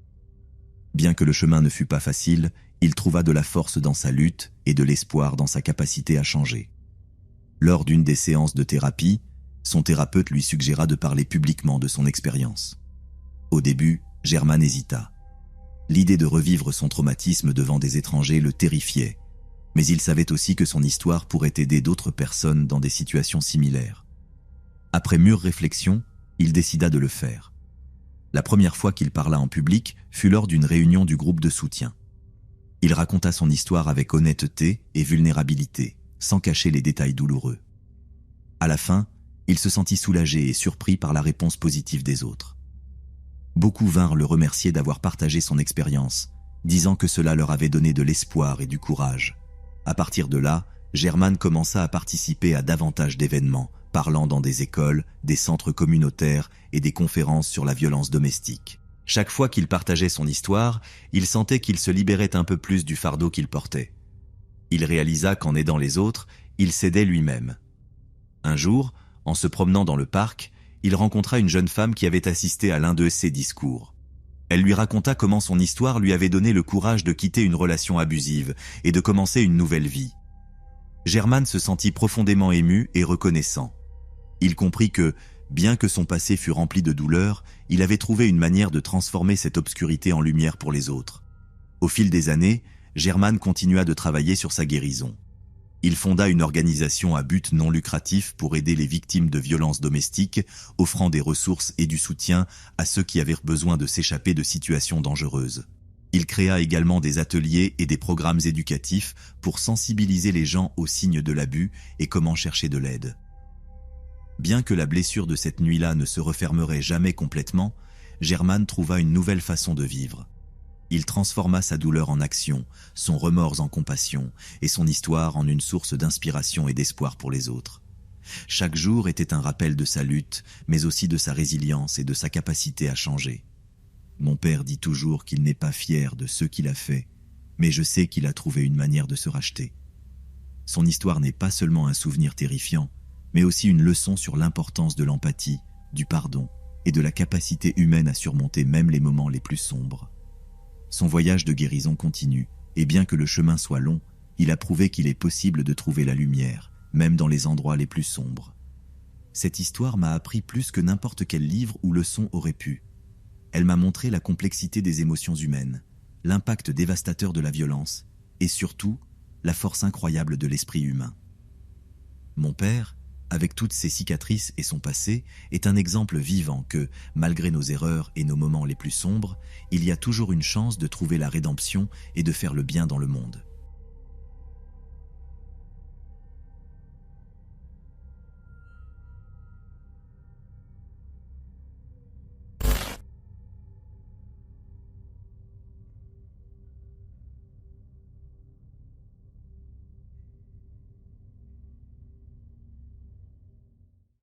Bien que le chemin ne fût pas facile, il trouva de la force dans sa lutte et de l'espoir dans sa capacité à changer. Lors d'une des séances de thérapie, son thérapeute lui suggéra de parler publiquement de son expérience. Au début, Germán hésita. L'idée de revivre son traumatisme devant des étrangers le terrifiait, mais il savait aussi que son histoire pourrait aider d'autres personnes dans des situations similaires. Après mûre réflexion, il décida de le faire. La première fois qu'il parla en public fut lors d'une réunion du groupe de soutien. Il raconta son histoire avec honnêteté et vulnérabilité, sans cacher les détails douloureux. À la fin, il se sentit soulagé et surpris par la réponse positive des autres. Beaucoup vinrent le remercier d'avoir partagé son expérience, disant que cela leur avait donné de l'espoir et du courage. À partir de là, Germán commença à participer à davantage d'événements, parlant dans des écoles, des centres communautaires et des conférences sur la violence domestique. Chaque fois qu'il partageait son histoire, il sentait qu'il se libérait un peu plus du fardeau qu'il portait. Il réalisa qu'en aidant les autres, il s'aidait lui-même. Un jour, en se promenant dans le parc, il rencontra une jeune femme qui avait assisté à l'un de ses discours. Elle lui raconta comment son histoire lui avait donné le courage de quitter une relation abusive et de commencer une nouvelle vie. Germán se sentit profondément ému et reconnaissant. Il comprit que, bien que son passé fût rempli de douleur, il avait trouvé une manière de transformer cette obscurité en lumière pour les autres. Au fil des années, Germán continua de travailler sur sa guérison. Il fonda une organisation à but non lucratif pour aider les victimes de violences domestiques, offrant des ressources et du soutien à ceux qui avaient besoin de s'échapper de situations dangereuses. Il créa également des ateliers et des programmes éducatifs pour sensibiliser les gens aux signes de l'abus et comment chercher de l'aide. Bien que la blessure de cette nuit-là ne se refermerait jamais complètement, Germán trouva une nouvelle façon de vivre. Il transforma sa douleur en action, son remords en compassion et son histoire en une source d'inspiration et d'espoir pour les autres. Chaque jour était un rappel de sa lutte, mais aussi de sa résilience et de sa capacité à changer. Mon père dit toujours qu'il n'est pas fier de ce qu'il a fait, mais je sais qu'il a trouvé une manière de se racheter. Son histoire n'est pas seulement un souvenir terrifiant, mais aussi une leçon sur l'importance de l'empathie, du pardon et de la capacité humaine à surmonter même les moments les plus sombres. Son voyage de guérison continue, et bien que le chemin soit long, il a prouvé qu'il est possible de trouver la lumière, même dans les endroits les plus sombres. Cette histoire m'a appris plus que n'importe quel livre ou leçon aurait pu. Elle m'a montré la complexité des émotions humaines, l'impact dévastateur de la violence, et surtout, la force incroyable de l'esprit humain. Mon père, avec toutes ses cicatrices et son passé, est un exemple vivant que, malgré nos erreurs et nos moments les plus sombres, il y a toujours une chance de trouver la rédemption et de faire le bien dans le monde.